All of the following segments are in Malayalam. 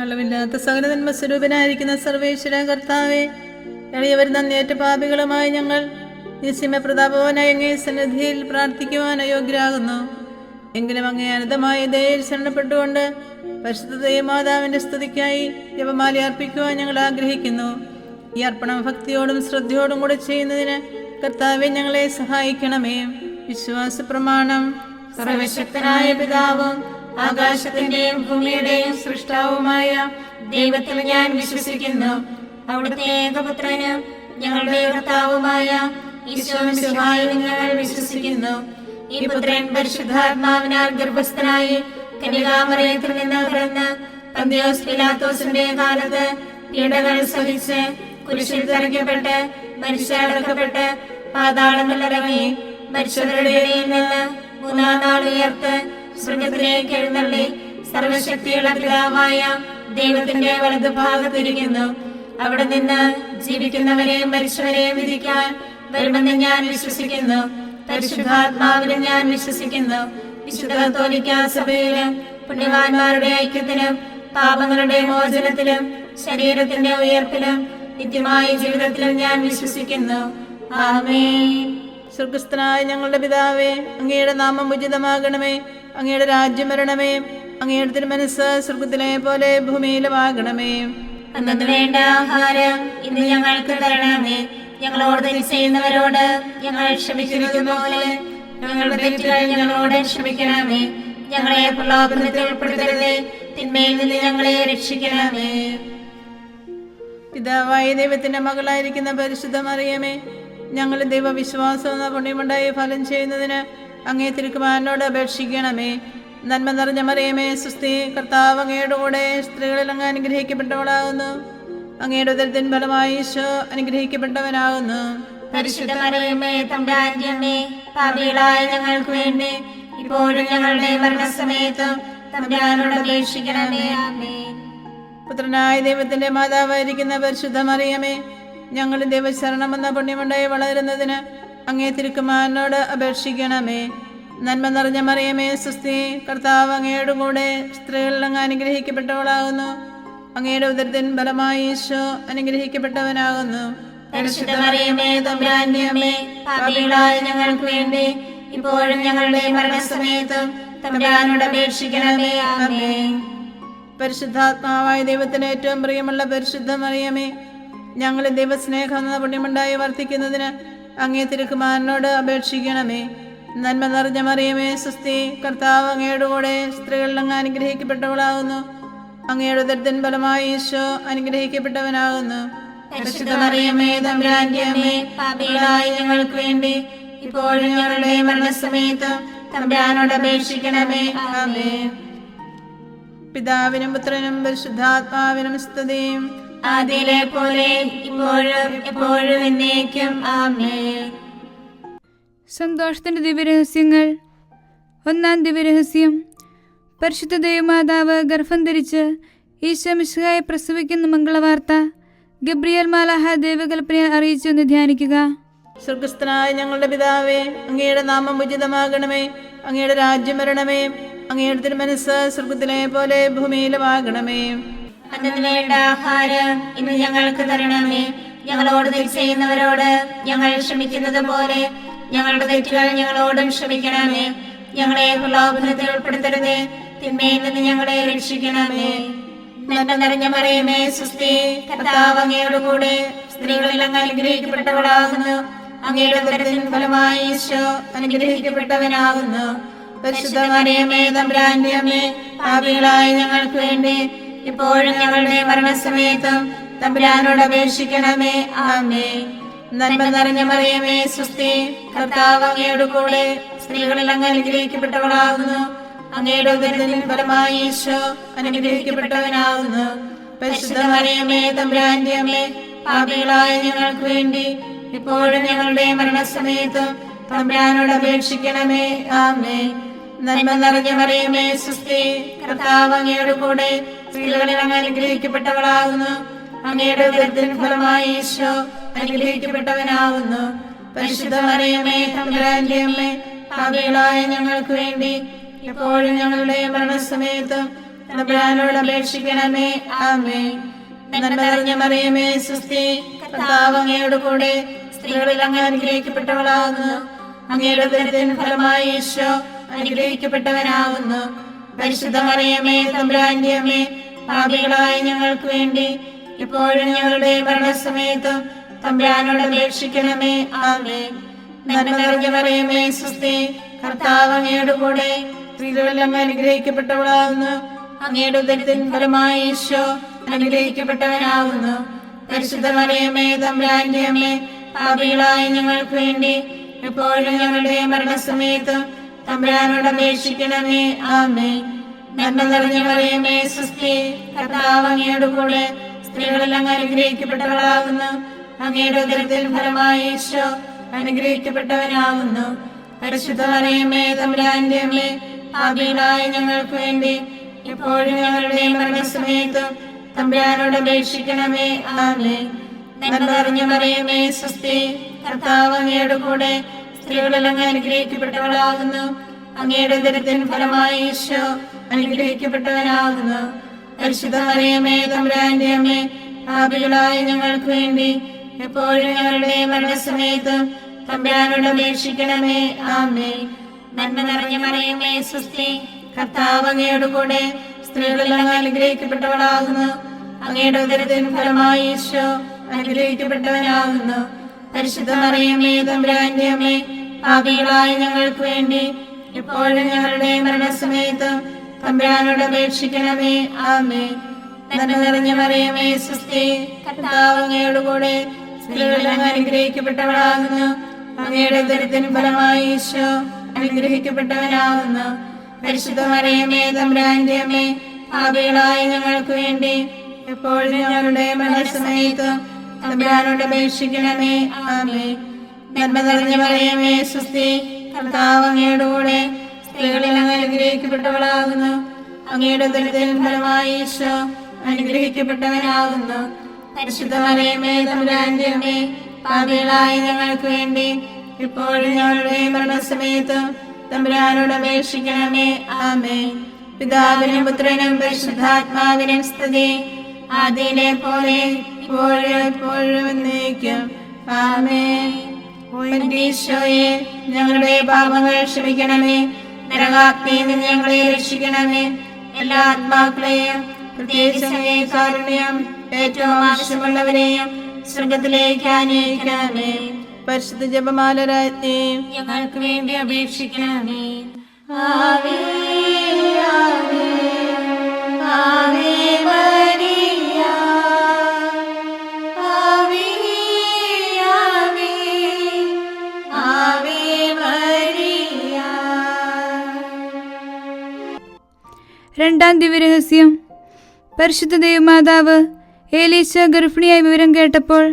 അളവില്ലാത്ത സകല നന്മ സ്വരൂപനായിരിക്കുന്ന സർവേശ്വര കർത്താവെ, എളിയവർ നന്ദിയേറ്റ പാപികളുമായി ഞങ്ങൾ നിസ്സീമ പ്രതാപവാനായ അങ്ങേ സന്നിധിയിൽ പ്രാർത്ഥിക്കുവാൻ അയോഗ്യരാകുന്നു. എങ്കിലും അങ്ങേ അനന്തമായ ദയയിൽ ശരണപ്പെട്ടുകൊണ്ട് പരിശുദ്ധ ദൈവമാതാവിന്റെ സ്തുതിക്കായി ജപമാല അർപ്പിക്കുവാൻ ഞങ്ങൾ ആഗ്രഹിക്കുന്നു. ഈ അർപ്പണം ഭക്തിയോടും ശ്രദ്ധയോടും കൂടെ ചെയ്യുന്നതിന് കർത്താവെ ഞങ്ങളെ സഹായിക്കണമേ. വിശ്വാസ പ്രമാണം. സർവശക്തനായ പിതാവും ആകാശത്തിന്റെയും ഭൂമിയുടെയും സൃഷ്ടാവുമായ ദൈവത്തിൽ ഞാൻ വിശ്വസിക്കുന്നു. അവിടുത്തെ ഏകപുത്രനും ഞങ്ങളുടെ കർത്താവുമായ ഈശോമിശിഹായിൽ ഞങ്ങൾ വിശ്വസിക്കുന്നു. ഈ പുത്രൻ പരിശുദ്ധാത്മാവിനാൽ ഗർഭസ്ഥനായി കന്യകാമറിയത്തിൽ നിന്ന് പിറന്ന് പന്തിയോസ് പിലാത്തോസിന്റെ കാലത്ത് പീഡകൾ സഹിച്ച് കുരിശിൽ തറയ്ക്കപ്പെട്ട് മരിച്ചടക്കപ്പെട്ട് പാതാളങ്ങളിലിറങ്ങി മരിച്ചവരുടെ ഇടയിൽ നിന്ന് മൂന്നാം നാൾ ഉയർത്ത് സ്വർഗ്ഗത്തിലേക്ക് എഴുന്നള്ളി സർവശക്തിയുള്ള പിതാവായ ദൈവത്തിന്റെ വലതുഭാഗത്തിരിക്കുന്നു. അവിടെ നിന്ന് ജീവിക്കുന്നവരെയും മരിച്ചവരെയും വിധിക്കാൻ വരുമെന്ന് ഞാൻ വിശ്വസിക്കുന്നു. പരിശുദ്ധാത്മാവിലും ഞാൻ വിശ്വസിക്കുന്നു. വിശുദ്ധ കത്തോലിക്കാ സഭയിലും പുണ്യവാന്മാരുടെ ഐക്യത്തിലും പാപങ്ങളുടെ മോചനത്തിലും ശരീരത്തിന്റെ ഉയർപ്പിലും നിത്യമായ ജീവിതത്തിലും ഞാൻ വിശ്വസിക്കുന്നു. ആമേൻ. സ്വർഗസ്ഥനായ ഞങ്ങളുടെ പിതാവേ, അങ്ങയുടെ നാമം ഉചിതമാകണമേ. അങ്ങയുടെ രാജ്യം വരണമേ. അങ്ങയുടെ തിരുമനസ്സ് സ്വർഗത്തിലെ പോലെ ഭൂമിയിലുമാകണമേ. അന്നു വേണ്ട ആഹാരം ഇന്ന് ഞങ്ങൾക്ക് തരണമേ. ഞങ്ങളോട് തെറ്റ് ചെയ്യുന്നവരോട് ഞങ്ങൾ ക്ഷമിച്ചിരിക്കുന്ന പോലെ ഞങ്ങളുടെ തെറ്റുകൾ ഞങ്ങളോട് ക്ഷമിക്കണമേ. ഞങ്ങളെ പ്രലോഭനത്തിൽ ഉൾപ്പെടുത്തരുതേ, തിന്മയിൽ നിന്ന് ഞങ്ങളെ രക്ഷിക്കണമേ. പിതാവായ ദൈവത്തിന്റെ മകളായിരിക്കുന്ന പരിശുദ്ധ മറിയമേ, ഞങ്ങൾ ദൈവവിശ്വാസം എന്ന പുണ്യമുണ്ടായി ഫലം ചെയ്യുന്നതിന് അങ്ങേ തിരുക്കുമാരനോട് അപേക്ഷിക്കണമേ. നന്മ നിറഞ്ഞ മറിയമേ, സുസ്ഥി, കർത്താവ് അങ്ങയുടെ കൂടെ സ്ത്രീകളിൽ അങ്ങ് അനുഗ്രഹിക്കപ്പെട്ടവളാകുന്നു. അങ്ങയുടെ ഉദരത്തിൻ ഫലമായി ഈശോ അനുഗ്രഹിക്കപ്പെട്ടവനാകുന്നു. പരിശുദ്ധ മറിയമേ, തമ്പുരാന്റെ അമ്മേ, പാപികളായ ഞങ്ങൾക്ക് വേണ്ടി ഇപ്പോഴും ഞങ്ങളുടെ മരണസമയത്തും തമ്പുരാനോട് അപേക്ഷിക്കണമേ. ആമേൻ. പുത്രനായ ദൈവത്തിന്റെ മാതാവായിരിക്കുന്ന പരിശുദ്ധ മറിയമേ, ഞങ്ങൾ ദൈവശരണം എന്ന പുണ്യമുണ്ടായി വളരുന്നതിന് അങ്ങേ തിരുക്കുമാരനോട് അപേക്ഷിക്കണമേ. നന്മ നിറഞ്ഞ മറിയമേ, സുസ്ഥി, കർത്താവ് അങ്ങയുടെ കൂടെ സ്ത്രീകളിൽ അങ്ങ് അനുഗ്രഹിക്കപ്പെട്ടവളാകുന്നു. അങ്ങയുടെ ഉദരത്തിൻ ഫലമായി ഈശോ അനുഗ്രഹിക്കപ്പെട്ടവനാകുന്നു. പരിശുദ്ധ മറിയമേ, തമ്പുരാന്റെ അമ്മേ, പാപികളായ ഞങ്ങൾക്ക് വേണ്ടി ഇപ്പോഴും ഞങ്ങളുടെ മരണസമയത്തും തമ്പുരാനോട് അപേക്ഷിക്കണമേ. ആമേൻ. പരിശുദ്ധാത്മാവായ ദൈവത്തിന് ഏറ്റവും പ്രിയമുള്ള പരിശുദ്ധ മറിയമേ, ഞങ്ങൾ ദൈവസ്നേഹം എന്ന പുണ്യമുണ്ടായി വർദ്ധിക്കുന്നതിന് അങ്ങേ തിരുക്കുമാരനോട് അപേക്ഷിക്കണമേ. നന്മ നിറഞ്ഞ മറിയമേ, സുസ്ഥി, കർത്താവ് അങ്ങയുടെ കൂടെ സ്ത്രീകളിൽ അങ്ങ് അനുഗ്രഹിക്കപ്പെട്ടവളാകുന്നു. അങ്ങയുടെ ഉദരത്തിൻ ഫലമായി ഈശോ അനുഗ്രഹിക്കപ്പെട്ടവനാകുന്നു. പരിശുദ്ധ മറിയമേ, തമ്പുരാന്റെ അമ്മേ, പാപികളായ ഞങ്ങൾക്ക് വേണ്ടി ഇപ്പോഴും ഞങ്ങളുടെ മരണസമയത്തും തമ്പുരാനോട് അപേക്ഷിക്കണമേ. ആമേൻ. പിതാവിനും പുത്രനും പരിശുദ്ധാത്മാവിനും സ്തുതിയും, ആദിയിലെ പോലെ ഇപ്പോഴും എപ്പോഴും എന്നേക്കും. ആമേൻ. സന്തോഷത്തിന്റെ ദിവ്യരഹസ്യങ്ങൾ. ഒന്നാം ദിവ്യരഹസ്യം, പരിശുദ്ധ ദൈവമാതാവ് ഗർഭം ധരിച്ച് ഈശോ മിശിഹായെ പ്രസവിക്കുന്ന മംഗളവാർത്ത ഗബ്രിയേൽ മാലാഹ ദൈവകൽപ്പന അറിയിച്ചു എന്ന് ധ്യാനിക്കുക. സ്വർഗസ്ഥനായ ഞങ്ങളുടെ പിതാവേ, അങ്ങയുടെ നാമം ഉചിതമാകണമേ. അങ്ങയുടെ രാജ്യം വരണമേ. അങ്ങയുടെ തിരുമനസ്സ് സ്വർഗത്തിലെ പോലെ ഭൂമിയിലുമാകണമേ. അന്നു വേണ്ട ആഹാരം ഇന്ന് ഞങ്ങൾക്ക് തരണമേ. ഞങ്ങളോട് തെറ്റ് ചെയ്യുന്നവരോട് ഞങ്ങൾ ക്ഷമിക്കുന്നത് പോലെ ഞങ്ങളുടെ തെറ്റുകൾ ഞങ്ങളോടും ക്ഷമിക്കണമേ. ഞങ്ങളെ പ്രലോഭനത്തിൽ ഉൾപ്പെടുത്തരുതേ, തിന്മയിൽ നിന്ന് ഞങ്ങളെ രക്ഷിക്കണമേ. നന്മ നിറഞ്ഞ മറിയമേ, സുസ്ഥി, കർത്താവ് അങ്ങയുടെ കൂടെ സ്ത്രീകളിൽ അങ്ങ് അനുഗ്രഹിക്കപ്പെട്ടവളാകുന്നു. അങ്ങയുടെ ഉദരത്തിൻ ഫലമായി ഈശോ അനുഗ്രഹിക്കപ്പെട്ടവനാകുന്നു. പരിശുദ്ധ മറിയമേ, തമ്പുരാന്റെ അമ്മേ, പാപികളായ ഞങ്ങൾക്ക് വേണ്ടി ഇപ്പോഴും ഞങ്ങളുടെ മരണസമയത്തും തമ്പുരാനോട് അപേക്ഷിക്കണമേ. ആമേൻ. നന്മ നിറഞ്ഞ മറിയമേ, സുസ്ഥി, കർത്താവ് അങ്ങയുടെ കൂടെ സ്ത്രീകളിൽ അങ്ങ് അനുഗ്രഹിക്കപ്പെട്ടവളാകുന്നു. അങ്ങയുടെ ഉദരത്തിൻ ഫലമായി ഈശോ അനുഗ്രഹിക്കപ്പെട്ടവനാകുന്നു. പരിശുദ്ധ മറിയമേ, തമ്പുരാന്റെ അമ്മേ, പാപികളായ ഞങ്ങൾക്ക് വേണ്ടി ഇപ്പോഴും ഞങ്ങളുടെ മരണസമയത്തും തമ്പുരാനോട് അപേക്ഷിക്കണമേ. ആമേൻ. നന്മ നിറഞ്ഞ മറിയമേ, സുസ്ഥി, കർത്താവ് അങ്ങയുടെ കൂടെ സ്ത്രീകളിൽ അങ്ങ് അനുഗ്രഹിക്കപ്പെട്ടവളാകുന്നു. അങ്ങയുടെ ഉദരത്തിൻ ഫലമായി ഈശോ അനുഗ്രഹിക്കപ്പെട്ടവനാകുന്നു. പരിശുദ്ധ മറിയമേ, തമ്പുരാന്റെ അമ്മേ, പാപികളായ ഞങ്ങൾക്ക് വേണ്ടി ഇപ്പോഴും ഞങ്ങളുടെ മരണസമയത്തും തമ്പുരാനോട് അപേക്ഷിക്കണമേ. ആമേൻ. നന്മ നിറഞ്ഞ മറിയമേ സ്വസ്തി, കർത്താവ് അങ്ങയോട് കൂടെ സ്ത്രീകളിൽ അങ്ങ് അനുഗ്രഹിക്കപ്പെട്ടവളാകുന്നു. അങ്ങയുടെ ഉദരത്തിൻ ഫലമായി ഈശോ അനുഗ്രഹിക്കപ്പെട്ടവനാകുന്നു. പരിശുദ്ധ മറിയമേ തമ്പുരാന്റെ അമ്മേ, പാപികളായ ഞങ്ങൾക്ക് വേണ്ടി ഇപ്പോഴും ഞങ്ങളുടെ മരണസമയത്തും തമ്പുരാനോട് അപേക്ഷിക്കണമേ. ആമേൻ. നന്മ നിറഞ്ഞ മറിയമേ സ്വസ്തി, കർത്താവ് അങ്ങയോട് കൂടെ സ്ത്രീകളിൽ അങ്ങ് അനുഗ്രഹിക്കപ്പെട്ടവളാകുന്നു. അങ്ങയുടെ ഉദരത്തിൻ ഫലമായി ഈശോ അനുഗ്രഹിക്കപ്പെട്ടവനാകുന്നു. പരിശുദ്ധ മറിയമേ തമ്പുരാന്റെ അമ്മേ, പാപികളായ ഞങ്ങൾക്ക് വേണ്ടി എപ്പോഴും ഞങ്ങളുടെ മരണസമയത്ത് തമ്പുരാനോട് അപേക്ഷിക്കണമേ. ആമേൻ. നന്മ നിറഞ്ഞ മറിയമേ സ്വസ്തി, കർത്താവ് അങ്ങയോട് കൂടെ സ്ത്രീകളിൽ അങ്ങ് അനുഗ്രഹിക്കപ്പെട്ടവളാകുന്നു. അങ്ങയുടെ ഉദരത്തിൻ ഫലമായി ഈശോ അനുഗ്രഹിക്കപ്പെട്ടവനാകുന്നു. പരിശുദ്ധ മറിയമേ തമ്പുരാന്റെ അമ്മേ, പാപികളായ ഞങ്ങൾക്ക് വേണ്ടി എപ്പോഴും ഞങ്ങളുടെ മരണസമയത്ത് തമ്പുരാനോട് അപേക്ഷിക്കണമേ. ആമേൻ. നന്മ നിറഞ്ഞ മറിയമേ സ്വസ്തി, കർത്താവ് അങ്ങയോട് കൂടെ സ്ത്രീകളിൽ അങ്ങ് അനുഗ്രഹിക്കപ്പെട്ടവളാകുന്നു. അങ്ങയുടെ ഉദരത്തിൻ ഫലമായി ഈശോ അനുഗ്രഹിക്കപ്പെട്ടവനാകുന്നു. പരിശുദ്ധ മറിയമേ തമ്പുരാന്റെ അമ്മേ, പാപികളായ ഞങ്ങൾക്ക് വേണ്ടി എപ്പോഴും ഞങ്ങളുടെ മരണസമയത്ത് തമ്പുരാനോട് അപേക്ഷിക്കണമേ. ആമേൻ. നന്മ നിറഞ്ഞ മറിയമേ സ്വസ്തി, കർത്താവ് അങ്ങയോട് കൂടെ സ്ത്രീകളിൽ അങ്ങ് അനുഗ്രഹിക്കപ്പെട്ടവളാകുന്നു. അങ്ങയുടെ ഉദരത്തിൻ ഫലമായി ഈശോ അനുഗ്രഹിക്കപ്പെട്ടവനാകുന്നു. പരിശുദ്ധ മറിയമേ തമ്പുരാന്റെ അമ്മേ, പാപികളായ ഞങ്ങൾക്ക് വേണ്ടി എപ്പോഴും ഞങ്ങളുടെ മരണസമയത്ത് തമ്പുരാനോട് അപേക്ഷിക്കണമേ. ആമേൻ. നന്മ നിറഞ്ഞ മറിയമേ സ്വസ്തി, കർത്താവ് അങ്ങയോട് കൂടെ സ്ത്രീകളിൽ അങ്ങ് അനുഗ്രഹിക്കപ്പെട്ടവളാകുന്നു. അങ്ങയുടെ ഉദരത്തിൻ ഫലമായി ഈശോ അനുഗ്രഹിക്കപ്പെട്ടവനാകുന്നു. പരിശുദ്ധ മറിയമേ തമ്പുരാന്റെ അമ്മേ, പാപികളായ ഞങ്ങൾക്ക് വേണ്ടി എപ്പോഴും ഞങ്ങളുടെ മരണസമയത്ത് തമ്പുരാനോട് അപേക്ഷിക്കണമേ. ആമേൻ. നന്മ നിറഞ്ഞ മറിയമേ സ്വസ്തി, കർത്താവ് അങ്ങയോട് കൂടെ സ്ത്രീകളിൽ അങ്ങ് അനുഗ്രഹിക്കപ്പെട്ടവളാകുന്നു. അങ്ങയുടെ ഉദരത്തിൻ ഫലമായി ഈശോ അനുഗ്രഹിക്കപ്പെട്ടവനാകുന്നു. പരിശുദ്ധ മറിയമേ തമ്പുരാന്റെ അമ്മേ, പാപികളായ ഞങ്ങൾക്ക് വേണ്ടി ഇപ്പോഴും ഞങ്ങളുടെ മരണസമയത്ത് തമ്പുരാനോട് അപേക്ഷിക്കണമേ. ആമേൻ. പിതാവിനും പുത്രനും പരിശുദ്ധാത്മാവിനും സ്തുതി, ആദിയിലെ പോലെ ഇപ്പോഴും എപ്പോഴും എന്നേക്കും. ആമേൻ. ഈശോയെ, ഞങ്ങളുടെ പാപങ്ങൾ ക്ഷമിക്കണമേ. നരകാഗ്നിയിൽ നിന്ന് ഞങ്ങളെ രക്ഷിക്കണമേ. എല്ലാ ആത്മാക്കളെയും പ്രത്യേകിച്ച് അങ്ങേ കാരുണ്യം ഏറ്റവും ആവശ്യമുള്ളവരെയും സ്വർഗത്തിലേക്ക് ആനയിക്കണമേ. പരിശുദ്ധ ജപമാല രാജ്ഞി, ഞങ്ങൾക്ക് വേണ്ടി അപേക്ഷിക്കണമേ. ആവേ ആവേ ആവേ മരിയ, ആവേ ആവേ ആവേ മരിയ. രണ്ടാം ദിവ്യരഹസ്യം. പരിശുദ്ധ ദേവമാതാവ് ഏലീശ ഗർഭിണിയായ വിവരം കേട്ടപ്പോൾ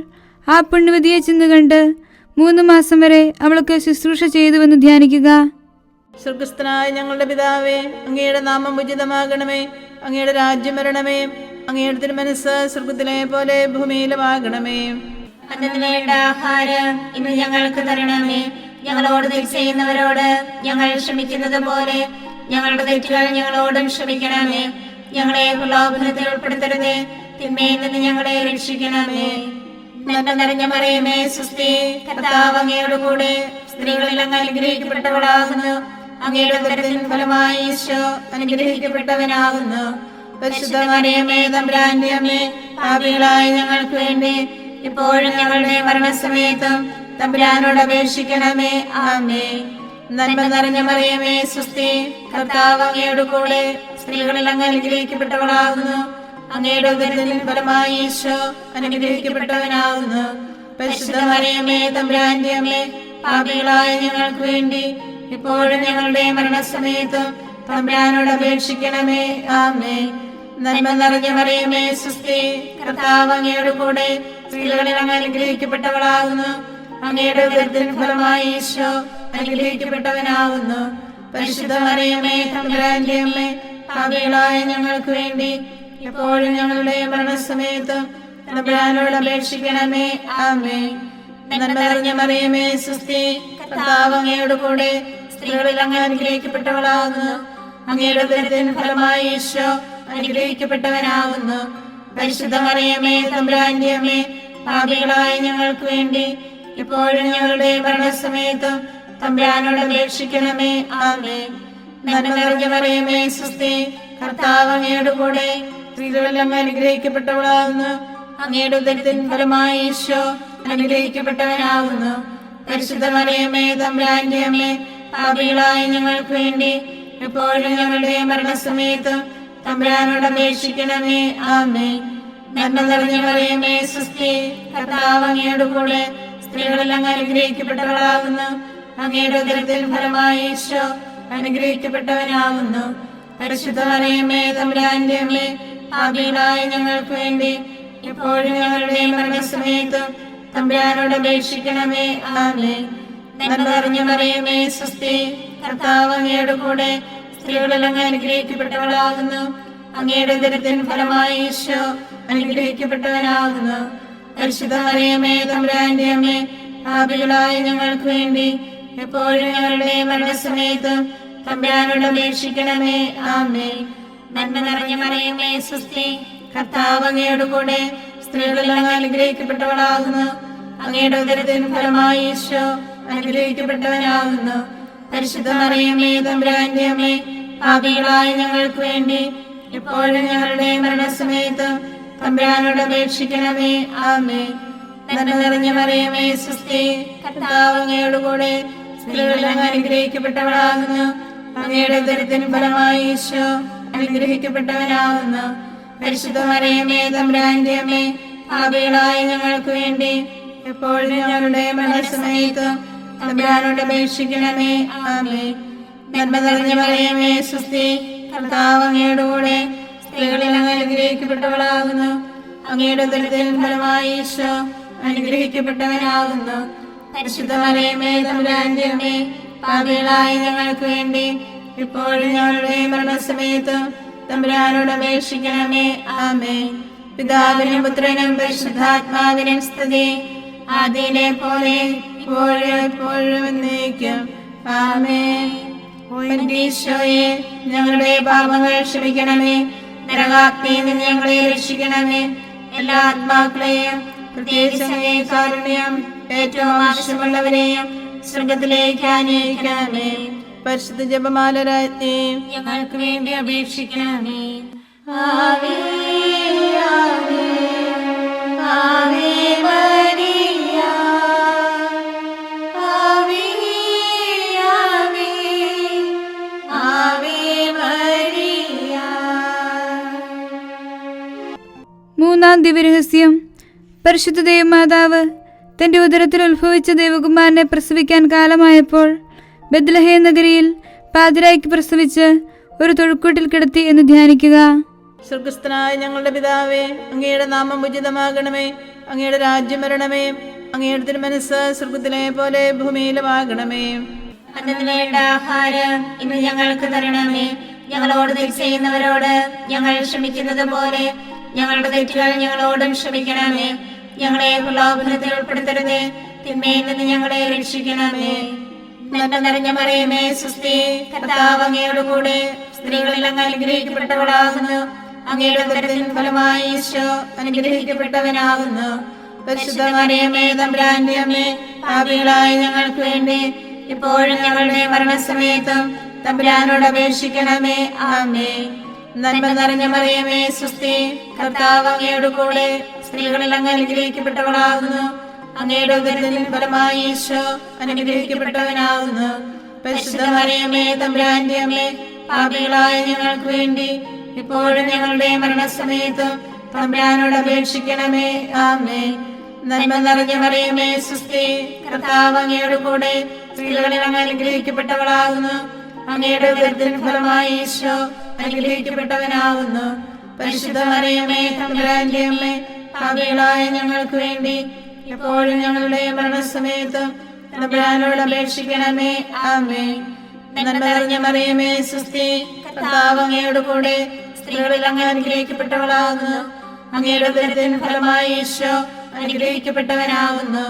ആ പുണ്യവതിയെ ചെന്ന് കണ്ട് 3 മാസം വരെ അവൾക്ക് ശുശ്രൂഷ ചെയ്തുവെന്ന് ധ്യാനിക്കുക. സ്വർഗസ്ഥനായ ഞങ്ങളുടെ പിതാവേ, അങ്ങയുടെ നാമം ഉചിതമാകണമേ. അങ്ങയുടെ രാജ്യം വരണമേ. അങ്ങയുടെ തിരുമനസ്സ് സ്വർഗത്തിലെ പോലെ ഭൂമിയിലുമാകണമേ. അന്നു വേണ്ട ആഹാരം ഇന്ന് ഞങ്ങൾക്ക് തരണമേ. ഞങ്ങളോട് തെറ്റ് ചെയ്യുന്നവരോട് ഞങ്ങൾ ക്ഷമിക്കുന്നത് പോലെ ഞങ്ങളുടെ തെറ്റുകൾ ഞങ്ങളോടും ക്ഷമിക്കണമേ. ഞങ്ങളെ പ്രലോഭനത്തിൽ ഉൾപ്പെടുത്തരുതേ, തിന്മയിൽ നിന്ന് ഞങ്ങളെ രക്ഷിക്കണമേ. നന്മ നിറഞ്ഞ മറിയമേ സ്വസ്തി, കർത്താവ് അങ്ങയോട് കൂടെ സ്ത്രീകളിൽ അങ്ങ് അനുഗ്രഹിക്കപ്പെട്ടവളാകുന്നു. അങ്ങയുടെ ഉദരത്തിൻ ഫലമായി ഈശോ അനുഗ്രഹിക്കപ്പെട്ടവനാകുന്നു. പരിശുദ്ധ മറിയമേ തമ്പുരാന്റെ അമ്മേ, പാപികളായ ഞങ്ങൾക്ക് വേണ്ടി ഇപ്പോഴും ഞങ്ങളുടെ മരണസമയത്തും തമ്പുരാനോട് അപേക്ഷിക്കണമേ. ആമേൻ. നന്മ നിറഞ്ഞ മറിയമേ സ്വസ്തി, കർത്താവ് അങ്ങയോട് കൂടെ സ്ത്രീകളിൽ അങ്ങ് അനുഗ്രഹിക്കപ്പെട്ടവളാകുന്നു. അങ്ങയുടെ ഉദരത്തിൻ ഫലമായി ഈശോ അനുഗ്രഹിക്കപ്പെട്ടവനാകുന്നു. പരിശുദ്ധ മറിയമേ തമ്പുരാന്റെ അമ്മേ, പാപികളായ ഞങ്ങൾക്ക് വേണ്ടി ഇപ്പോഴും ഞങ്ങളുടെ മരണസമയത്തും തമ്പുരാനോട് അപേക്ഷിക്കണമേ. ആമേൻ. നന്മ നിറഞ്ഞ മറിയമേ സ്വസ്തി, കർത്താവ് അങ്ങയോട് കൂടെ സ്ത്രീകളിൽ അങ്ങ് അനുഗ്രഹിക്കപ്പെട്ടവളാകുന്നു. അങ്ങയുടെ ഉദരത്തിൻ ഫലമായി ഈശോ അനുഗ്രഹിക്കപ്പെട്ടവനാകുന്നു. പരിശുദ്ധ മറിയമേ തമ്പുരാന്റെ അമ്മേ, പാപികളായ ഞങ്ങൾക്ക് വേണ്ടി എപ്പോഴും ഞങ്ങളുടെ മരണസമയത്തും തമ്പുരാനോട് അപേക്ഷിക്കണമേ. ആമേൻ. നന്മ നിറഞ്ഞ മറിയമേ സ്വസ്തി, കർത്താവ് അങ്ങയോട് കൂടെ സ്ത്രീകളിൽ അങ്ങ് അനുഗ്രഹിക്കപ്പെട്ടവളാകുന്നു. അങ്ങയുടെ ഉദരത്തിൻ ഫലമായി ഈശോ അനുഗ്രഹിക്കപ്പെട്ടവനാകുന്നു. പരിശുദ്ധ മറിയമേ തമ്പുരാന്റെ അമ്മേ, പാപികളായ ഞങ്ങൾക്ക് വേണ്ടി ഇപ്പോഴും ഞങ്ങളുടെ മരണസമയത്തും തമ്പുരാനോട് അപേക്ഷിക്കണമേ. ആമേൻ. നന്മ നിറഞ്ഞ മറിയമേ സ്വസ്തി, കർത്താവ് അങ്ങയുടെ കൂടെ സ്ത്രീകളിൽ അങ്ങ് അനുഗ്രഹിക്കപ്പെട്ടവളാകുന്നു. അങ്ങയുടെ ഉദരത്തിൻ ഫലമായി ഈശോ അനുഗ്രഹിക്കപ്പെട്ടവനാകുന്നു. പരിശുദ്ധ മറിയമേ തമ്പുരാന്റെ അമ്മേ, പാപികളായ ഞങ്ങൾക്ക് വേണ്ടി എപ്പോഴും ഞങ്ങളുടെ മരണസമയത്തും തമ്പുരാനോട് അപേക്ഷിക്കണമേ. ആമേൻ. നന്മ നിറഞ്ഞ മറിയമേ സ്വസ്തി, കർത്താവ് അങ്ങയുടെ കൂടെ സ്ത്രീകളിൽ അങ്ങ് അനുഗ്രഹിക്കപ്പെട്ടവളാകുന്നു. അങ്ങയുടെ ഉദരത്തിൻ ഫലമായി ഈശോ അനുഗ്രഹിക്കപ്പെട്ടവനാകുന്നു. പരിശുദ്ധ മറിയമേ തമ്പുരാന്റെ അമ്മേ, പാപികളായ ഞങ്ങൾക്ക് വേണ്ടി എപ്പോഴും ഞങ്ങളുടെ മരണസമയത്തും തമ്പുരാനോട് അപേക്ഷിക്കണമേ. ആമേൻ. നന്മ നിറഞ്ഞ മറിയമേ സ്വസ്തി, കർത്താവ് അങ്ങയുടെ കൂടെ സ്ത്രീകളിൽ അങ്ങ് അനുഗ്രഹിക്കപ്പെട്ടവളാകുന്നു. അങ്ങയുടെ ഉദരത്തിൻ ഫലമായി ഈശോ അനുഗ്രഹിക്കപ്പെട്ടവനാകുന്നു. പരിശുദ്ധ മറിയമേ തമ്പുരാന്റെ അമ്മേ, പാപികളായ ഞങ്ങൾക്ക് വേണ്ടി എപ്പോഴും ഞങ്ങളുടെ മരണസമയത്തും തമ്പുരാനോട് അപേക്ഷിക്കണമേ. ആമേൻ. നന്മ നിറഞ്ഞ മറിയമേ സ്വസ്തി, കർത്താവ് അങ്ങയുടെ കൂടെ സ്ത്രീകളിൽ അങ്ങ് അനുഗ്രഹിക്കപ്പെട്ടവളാകുന്നു. അങ്ങയുടെ ഉദരത്തിൻ ഫലമായി ഈശോ അനുഗ്രഹിക്കപ്പെട്ടവനാകുന്നു. പരിശുദ്ധ മറിയമേ തമ്പുരാന്റെ അമ്മേ, പാപികളായ ഞങ്ങൾക്ക് വേണ്ടി എപ്പോഴും ഞങ്ങളുടെ മരണസമയത്തും തമ്പുരാനോട് അപേക്ഷിക്കണമേ. ആമേൻ. നന്മ നിറഞ്ഞ മറിയമേ സ്വസ്തി, കർത്താവ് അങ്ങയുടെ കൂടെ സ്ത്രീകളിൽ അങ്ങ് അനുഗ്രഹിക്കപ്പെട്ടവളാകുന്നു. അങ്ങയുടെ ഉദരത്തിൻ ഫലമായി ഈശോ അനുഗ്രഹിക്കപ്പെട്ടവനാകുന്നു. പരിശുദ്ധ മറിയമേ തമ്പുരാന്റെ അമ്മേ, പാപികളായ ഞങ്ങൾക്ക് വേണ്ടി എപ്പോഴും ഞങ്ങളുടെ മരണസമയത്തും തമ്പുരാനോട് അപേക്ഷിക്കണമേ. ആമേൻ. നന്മ നിറഞ്ഞ മറിയമേ സ്വസ്തി, കർത്താവ് അങ്ങയുടെ കൂടെ സ്ത്രീകളിൽ അങ്ങ് അനുഗ്രഹിക്കപ്പെട്ടവളാകുന്നു. അങ്ങയുടെ ഉദരത്തിൻ ഫലമായി ഈശോ അനുഗ്രഹിക്കപ്പെട്ടവനാകുന്നു. പരിശുദ്ധ മറിയമേ തമ്പുരാന്റെ അമ്മേ, പാപികളായ ഞങ്ങൾക്ക് വേണ്ടി ഇപ്പോഴും ഞങ്ങളുടെ മരണസമയത്തും തമ്പുരാനോട് അപേക്ഷിക്കണമേ. ആമേൻ. പിതാവിനും പുത്രനും പരിശുദ്ധാത്മാവിനും സ്തുതി, ആദിയിലെ പോലെ ഇപ്പോഴും എപ്പോഴും എന്നേക്കും. ആമേൻ. ഈശോയെ, ഞങ്ങളുടെ പാപങ്ങൾ ക്ഷമിക്കണമേ. നരകാഗ്നിയിൽ നിന്ന് ഞങ്ങളെ രക്ഷിക്കണമേ. എല്ലാ ആത്മാക്കളെയും പ്രത്യേകിച്ച് കാരുണ്യം ഏറ്റവും ആവശ്യമുള്ളവരെയും സ്വർഗത്തിലേക്ക് ആനയിക്കണമേ. പരിശുദ്ധ ജപമാല രാജ്ഞി ഞങ്ങൾക്ക് വേണ്ടി അപേക്ഷിക്കണമേ. ആവേ ആവേ ആവേ മരിയ, ആവേ ആവേ ആവേ മരിയ. മൂന്നാം ദിവ്യരഹസ്യം. പരിശുദ്ധ ദൈവമാതാവ് തന്റെ ഉദരത്തിൽ ഉത്ഭവിച്ച ദൈവകുമാരനെ പ്രസവിക്കാൻ കാലമായപ്പോൾ ബെത്ലഹേം നഗരിയിൽ പാതിരായ്ക്ക് പ്രസവിച്ച് ഒരു തൊഴുക്കൂട്ടിൽ കിടത്തി എന്ന് ധ്യാനിക്കുക. സ്വർഗസ്ഥനായ ഞങ്ങളുടെ പിതാവേ, അങ്ങയുടെ നാമം ഉചിതമാകണമേ. അങ്ങയുടെ രാജ്യം വരണമേ. അങ്ങയുടെ തിരുമനസ്സ് സ്വർഗത്തിലെ പോലെ ഭൂമിയിലുമാകണമേ. അന്നന്ന് വേണ്ട ആഹാരം ഇന്ന് ഞങ്ങൾക്ക് തരണമേ. ഞങ്ങളോട് തെറ്റ് ചെയ്യുന്നവരോട് ഞങ്ങൾ ക്ഷമിക്കുന്നത് പോലെ ഞങ്ങളുടെ തെറ്റുകൾ ഞങ്ങളോടും ക്ഷമിക്കണമേ. ഞങ്ങളെ പ്രലോഭനത്തിൽ ഉൾപ്പെടുത്തരുത്, തിന്മയിൽ നിന്ന് ഞങ്ങളെ രക്ഷിക്കണമേ. നന്മ നിറഞ്ഞ മറിയമേ സ്വസ്തി, കർത്താവ് അങ്ങയുടെ കൂടെ സ്ത്രീകളിൽ അങ്ങ് അനുഗ്രഹിക്കപ്പെട്ടവളാകുന്നു. അങ്ങയുടെ ഉദരത്തിൻ ഫലമായി ഈശോ അനുഗ്രഹിക്കപ്പെട്ടവനാകുന്നു. പരിശുദ്ധ മറിയമേ തമ്പുരാന്റെ അമ്മേ, പാപികളായ ഞങ്ങൾക്ക് വേണ്ടി ഇപ്പോഴും ഞങ്ങളുടെ മരണസമയത്തും തമ്പുരാനോട് അപേക്ഷിക്കണമേ. ആമേൻ. നന്മ നിറഞ്ഞ മറിയമേ സ്വസ്തി, കർത്താവ് അങ്ങയുടെ കൂടെ സ്ത്രീകളിൽ അങ്ങ് അനുഗ്രഹിക്കപ്പെട്ടവളാകുന്നു. അങ്ങയുടെ ഉദരത്തിൻ ഫലമായി ഈശോ അനുഗ്രഹിക്കപ്പെട്ടവനാകുന്നു. പരിശുദ്ധ മറിയമേ തമ്പുരാന്റെ അമ്മേ, പാപികളായ ഞങ്ങൾക്ക് വേണ്ടി ഇപ്പോഴും ഞങ്ങളുടെ മരണസമയത്തും തമ്പുരാനോട് അപേക്ഷിക്കണമേ. ആമേൻ. നന്മ നിറഞ്ഞ മറിയമേ സ്വസ്തി, കർത്താവ് അങ്ങയുടെ കൂടെ സ്ത്രീകളിൽ അങ്ങ് അനുഗ്രഹിക്കപ്പെട്ടവളാകുന്നു. അങ്ങയുടെ ഉദരത്തിൻ ഫലമായി ഈശോ അനുഗ്രഹിക്കപ്പെട്ടവനാകുന്നു. പരിശുദ്ധ മറിയമേ തമ്പുരാന്റെ അമ്മേ, പാപികളായ ഞങ്ങൾക്ക് വേണ്ടി എപ്പോഴും ഞങ്ങളുടെ മരണസമയത്തും തമ്പുരാനോട് അപേക്ഷിക്കണമേ. ആമേൻ. നന്മ നിറഞ്ഞ മറിയമേ സ്വസ്തി, കർത്താവ് അങ്ങയുടെ കൂടെ സ്ത്രീകളിൽ അങ്ങ് അനുഗ്രഹിക്കപ്പെട്ടവളാകുന്നു. അങ്ങയുടെ ഉദരത്തിൻ ഫലമായി ഈശോ അനുഗ്രഹിക്കപ്പെട്ടവനാകുന്നു.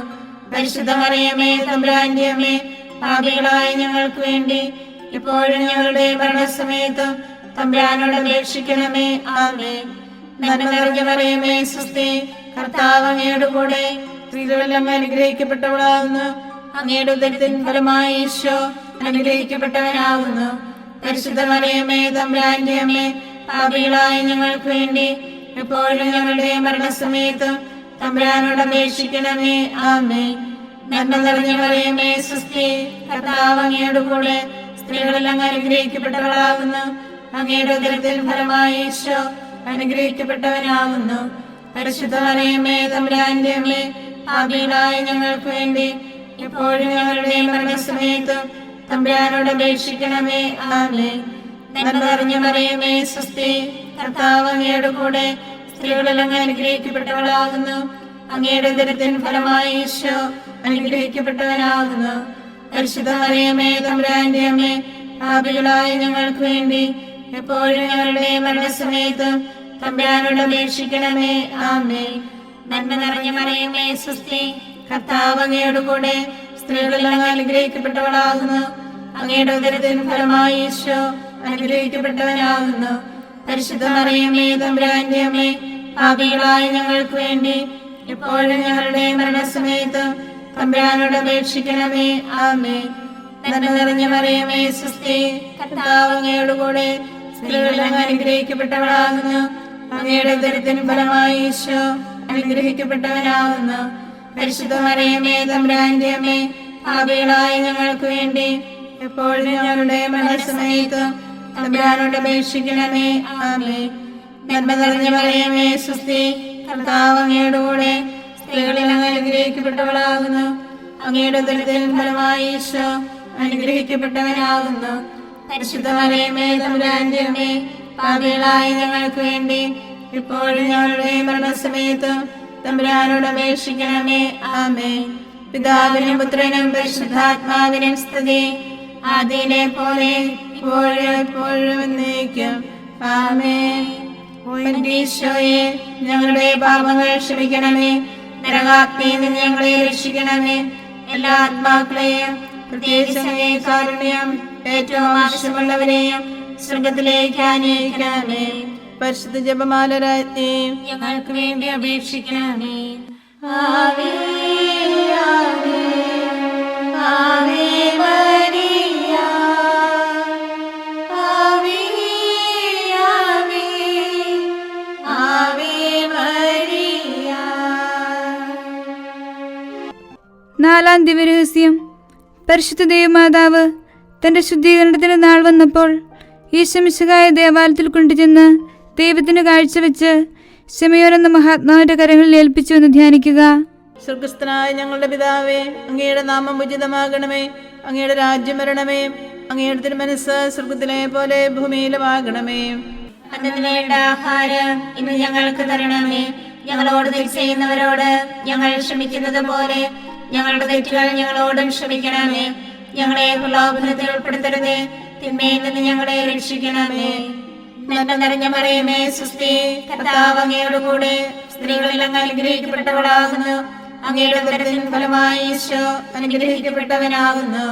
പരിശുദ്ധ മറിയമേ തമ്പുരാന്റെ അമ്മേ, പാപികളായ ഞങ്ങൾക്ക് വേണ്ടി ഇപ്പോഴും ഞങ്ങളുടെ മരണസമയത്തും തമ്പുരാനോട് അപേക്ഷിക്കണമേ. ആമേൻ. നന്മ നിറഞ്ഞ മറിയമേ സ്വസ്തി, കർത്താവ് അങ്ങയുടെ കൂടെ, സ്ത്രീകളിൽ അങ്ങ് അനുഗ്രഹിക്കപ്പെട്ടവളാകുന്നു. അങ്ങയുടെ ഉദരത്തിൻ ഫലമായി ഈശോ അനുഗ്രഹിക്കപ്പെട്ടവനാകുന്നു. പരിശുദ്ധ മറിയമേ തമ്പുരാന്റെ അമ്മേ, പാപികളായ ഞങ്ങൾക്ക് വേണ്ടി എപ്പോഴും ഞങ്ങളുടെ മരണസമയത്തും തമ്പുരാനോട് അപേക്ഷിക്കണമേ. ആമേൻ. നന്മ നിറഞ്ഞ മറിയമേ സ്വസ്തി, കർത്താവ് അങ്ങയുടെ കൂടെ, സ്ത്രീകളിൽ അങ്ങ് അനുഗ്രഹിക്കപ്പെട്ടവളാകുന്നു. അങ്ങയുടെ ഉദരത്തിൻ ഫലമായി ഈശോ അനുഗ്രഹിക്കപ്പെട്ടവനാകുന്നു. പരിശുദ്ധ മറിയമേ തമ്പുരാന്റെ അമ്മേ, പാപികളായ ഞങ്ങൾക്ക് വേണ്ടി എപ്പോഴും ഞങ്ങളുടെ മരണസമയത്തും തമ്പുരാനോട് അപേക്ഷിക്കണമേ. ആമേൻ. നന്മ നിറഞ്ഞ മറിയമേ സ്വസ്തി, കർത്താവ് അങ്ങയുടെ കൂടെ, സ്ത്രീകളിൽ അങ്ങ് അനുഗ്രഹിക്കപ്പെട്ടവളാകുന്നു. അങ്ങയുടെ ഉദരത്തിൻ ഫലമായി ഈശോ അനുഗ്രഹിക്കപ്പെട്ടവനാകുന്നു. പരിശുദ്ധ മറിയമേ തമ്പുരാന്റെ അമ്മേ, പാപികളായ ഞങ്ങൾക്ക് വേണ്ടി എപ്പോഴും ഞങ്ങളുടെ മരണസമയത്തും തമ്പുരാനോട് അപേക്ഷിക്കണമേ. ആമേൻ. നന്മ നിറഞ്ഞ മറിയമേ സ്വസ്തി, കർത്താവ് അങ്ങയുടെ കൂടെ, സ്ത്രീകളിൽ അങ്ങ് അനുഗ്രഹിക്കപ്പെട്ടവളാകുന്നു. അങ്ങയുടെ ഉദരത്തിൻ ഫലമായി ഈശോ അനുഗ്രഹിക്കപ്പെട്ടവനാകുന്നു. പരിശുദ്ധ മറിയമേ തമ്പുരാന്റെ അമ്മേ, പാപികളായ ഞങ്ങൾക്ക് വേണ്ടി എപ്പോഴും ഞങ്ങളുടെ മരണസമയത്തും തമ്പുരാനോട് അപേക്ഷിക്കണമേ. ആമേൻ. നന്മ നിറഞ്ഞ മറിയമേ സ്വസ്തി, കർത്താവ് അങ്ങയുടെ കൂടെ, സ്ത്രീകളിൽ അങ്ങ് അനുഗ്രഹിക്കപ്പെട്ടവളാകുന്നു. അങ്ങയുടെ ഉദരത്തിൻ ഫലമായി ഈശോ അനുഗ്രഹിക്കപ്പെട്ടവനാകുന്നു. പരിശുദ്ധ മറിയമേ തമ്പുരാന്റെ അമ്മേ, പാപികളായ ഞങ്ങൾക്ക് വേണ്ടി എപ്പോഴും ഞങ്ങളുടെ മരണസമയത്തും തമ്പുരാനോട് അപേക്ഷിക്കണമേ. ആമേൻ. നന്മ നിറഞ്ഞ മറിയമേ സ്വസ്തി, കർത്താവ് അങ്ങയുടെ കൂടെ, സ്ത്രീകളിൽ അങ്ങ് അനുഗ്രഹിക്കപ്പെട്ടവളാകുന്നു. അങ്ങയുടെ ഉദരത്തിൻ ഫലമായി ഈശോ അനുഗ്രഹിക്കപ്പെട്ടവനാകുന്നു. പരിശുദ്ധ മറിയമേ തമ്പുരാന്റെ അമ്മേ, പാപികളായ ഞങ്ങൾക്ക് വേണ്ടി ഇപ്പോഴും ഞങ്ങളുടെ മരണസമയത്തും തമ്പുരാനോട് അപേക്ഷിക്കണമേ. ആമേൻ. പിതാവിനും പുത്രനും പരിശുദ്ധാത്മാവിനും സ്തുതി, ആദിയിലെ പോലെ ഇപ്പോഴും എപ്പോഴും എന്നേക്കും. ആമേൻ. ഈശോയെ, ഞങ്ങളുടെ പാപങ്ങൾ ക്ഷമിക്കണമേ. നരകാഗ്നിയിൽ നിന്ന് ഞങ്ങളെ രക്ഷിക്കണമേ. എല്ലാ ആത്മാക്കളെയും, പ്രത്യേകിച്ച് കാരുണ്യം ഏറ്റവും ആവശ്യമുള്ളവരെയും സ്വർഗത്തിലേക്ക് ആനയിക്കണമേ. പരിശുദ്ധ ജപമാല രാജ്ഞി, ഞങ്ങൾക്ക് വേണ്ടി അപേക്ഷിക്കണമേ. ആവേ ആവേ ആവേ മരിയ, ആവേ ആവേ ആവേ മരിയ. നാലാം ദിവ്യരഹസ്യം. പരിശുദ്ധ ദൈവമാതാവ് തന്റെ ശുദ്ധീകരണത്തിന് നാൾ വന്നപ്പോൾ ഈശോമിശിഹായ ദേവാലയത്തിൽ കൊണ്ടുചെന്ന് ദൈവത്തിന് കാഴ്ചവെച്ച് ശമയോൻ എന്ന മഹാത്മാവിന്റെ കരങ്ങളിൽ ഏൽപ്പിച്ചു എന്ന് ധ്യാനിക്കുക. സ്വർഗസ്ഥനായ ഞങ്ങളുടെ പിതാവേ, അങ്ങയുടെ നാമം ഉചിതമാകണമേ. അങ്ങയുടെ രാജ്യം വരണമേ. അങ്ങയുടെ തിരുമനസ്സ് സ്വർഗത്തിലെ പോലെ ഭൂമിയിലുമാകണമേ. അന്നത്തിന് വേണ്ട ആഹാരം ഇന്ന് ഞങ്ങൾക്ക് തരണമേ. ഞങ്ങളോട് തെറ്റ് ചെയ്യുന്നവരോട് ഞങ്ങൾ ക്ഷമിക്കുന്നത് പോലെ ഞങ്ങളുടെ തെറ്റുകൾ ഞങ്ങളോടും ക്ഷമിക്കണമേ. ഞങ്ങളെ പ്രലോഭനത്തിൽ ഉൾപ്പെടുത്തരുതേ, തിന്മയിൽ നിന്ന് ഞങ്ങളെ രക്ഷിക്കണമേ. നന്മ നിറഞ്ഞ മറിയമേ സ്വസ്തി, കർത്താവ് അങ്ങയുടെ കൂടെ, സ്ത്രീകളിൽ അങ്ങ് അനുഗ്രഹിക്കപ്പെട്ടവളാകുന്നു. അങ്ങയുടെ ഉദരത്തിൻ ഫലമായി ഈശോ അനുഗ്രഹിക്കപ്പെട്ടവനാകുന്നു.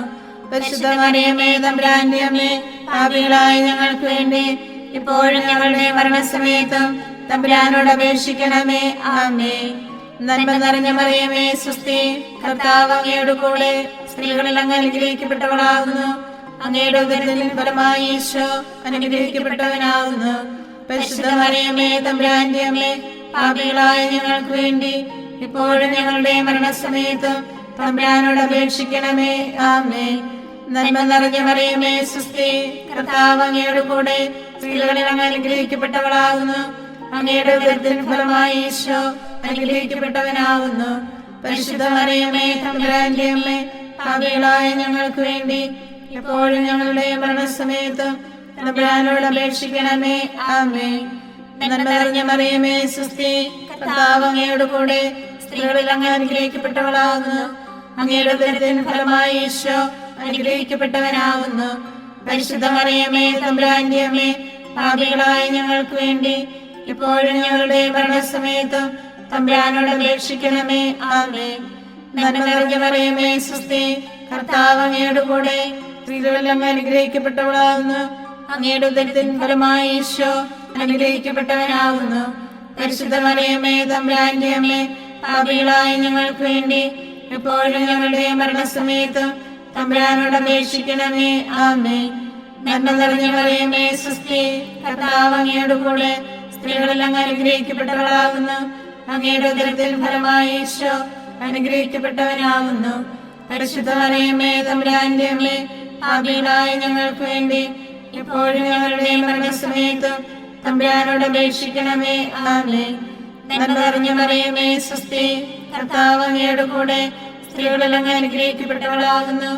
പരിശുദ്ധ മറിയമേ തമ്പുരാന്റെ അമ്മേ, പാപികളായ ഞങ്ങൾക്ക് വേണ്ടി ഇപ്പോഴും ഞങ്ങളുടെ മരണസമയത്തും തമ്പുരാനോട് അപേക്ഷിക്കണമേ. ആമേൻ. നന്മ നിറഞ്ഞ മറിയമേ സ്വസ്തി, കർത്താവ് അങ്ങയുടെ കൂടെ, സ്ത്രീകളിൽ അങ്ങ് അനുഗ്രഹിക്കപ്പെട്ടവളാകുന്നു. അങ്ങയുടെ ഉദരത്തിൻ ഫലമായി ഈശോ അനുഗ്രഹിക്കപ്പെട്ടവനാകുന്നു. പരിശുദ്ധ മറിയമേ തമ്പുരാന്റെ അമ്മേ, പാപികളായ ഞങ്ങൾക്ക് വേണ്ടി ഇപ്പോഴും ഞങ്ങളുടെ മരണസമയത്തും തമ്പുരാനോട് അപേക്ഷിക്കണമേ. ആമേൻ. നന്മ നിറഞ്ഞ മറിയമേ സ്വസ്തി, കർത്താവ് അങ്ങയുടെ കൂടെ, സ്ത്രീകളിൽ അങ്ങ് അനുഗ്രഹിക്കപ്പെട്ടവളാകുന്നു. അങ്ങയുടെ ഉദരത്തിൻ ഫലമായി ഈശോ അനുഗ്രഹിക്കപ്പെട്ടവനാകുന്നു. പരിശുദ്ധ മറിയമേ തമ്പുരാന്റെ അമ്മേ, പാപികളായ ഞങ്ങൾക്ക് വേണ്ടി എപ്പോഴും ഞങ്ങളുടെ മരണസമയത്തും തമ്പുരാനോട് അപേക്ഷിക്കണമേ. ആമേൻ. നന്മ നിറഞ്ഞ മറിയമേ സ്വസ്തി, കർത്താവ് അങ്ങയുടെ കൂടെ, സ്ത്രീകളിൽ അങ്ങ് അനുഗ്രഹിക്കപ്പെട്ടവളാകുന്നു. അങ്ങയുടെ ഉദരത്തിൻ ഫലമായി ഈശോ അനുഗ്രഹിക്കപ്പെട്ടവനാകുന്നു. പരിശുദ്ധ മറിയമേ തമ്പുരാന്റെ അമ്മേ, പാപികളായ ഞങ്ങൾക്ക് വേണ്ടി ഇപ്പോഴും ഞങ്ങളുടെ മരണസമയത്തും തമ്പുരാനോട് അപേക്ഷിക്കണമേ. ആമേൻ. നന്മ നിറഞ്ഞ മറിയമേ സ്വസ്തി, കർത്താവ് അങ്ങയുടെ കൂടെ, സ്ത്രീകളിൽ അങ്ങ് അനുഗ്രഹിക്കപ്പെട്ടവളാകുന്നു. അങ്ങയുടെ ഉദരത്തിൻ ഫലമായി ഈശോ അനുഗ്രഹിക്കപ്പെട്ടവനാകുന്നു. പരിശുദ്ധ മറിയമേ തമ്പുരാന്റെ അമ്മേ, പാപികളായ ഞങ്ങൾക്ക് വേണ്ടി എപ്പോഴും ഞങ്ങളുടെ മരണസമയത്തും തമ്പുരാനോട് അപേക്ഷിക്കണമേ. ആമേൻ. നന്മ നിറഞ്ഞ മറിയമേ സ്വസ്തി, കർത്താവ് അങ്ങയുടെ കൂടെ സ്ത്രീകളിൽ അങ്ങ് അനുഗ്രഹിക്കപ്പെട്ടവളാകുന്നു. അങ്ങയുടെ ഉദരത്തിൻ ഫലമായി ഈശോ അനുഗ്രഹിക്കപ്പെട്ടവനാകുന്നു. പരിശുദ്ധ മറിയമേ തമ്പുരാന്റെ അമ്മേ, പാപികളായ ഞങ്ങൾക്ക് വേണ്ടി എപ്പോഴും ഞങ്ങളുടെ മരണസമയത്തും തമ്പുരാനോട് അപേക്ഷിക്കണമേ. ആമേൻ. നന്മ നിറഞ്ഞ മറിയമേ സ്വസ്തി, കർത്താവ് അങ്ങയുടെ കൂടെ സ്ത്രീകളിൽ അങ്ങ് അനുഗ്രഹിക്കപ്പെട്ടവളാകുന്നു.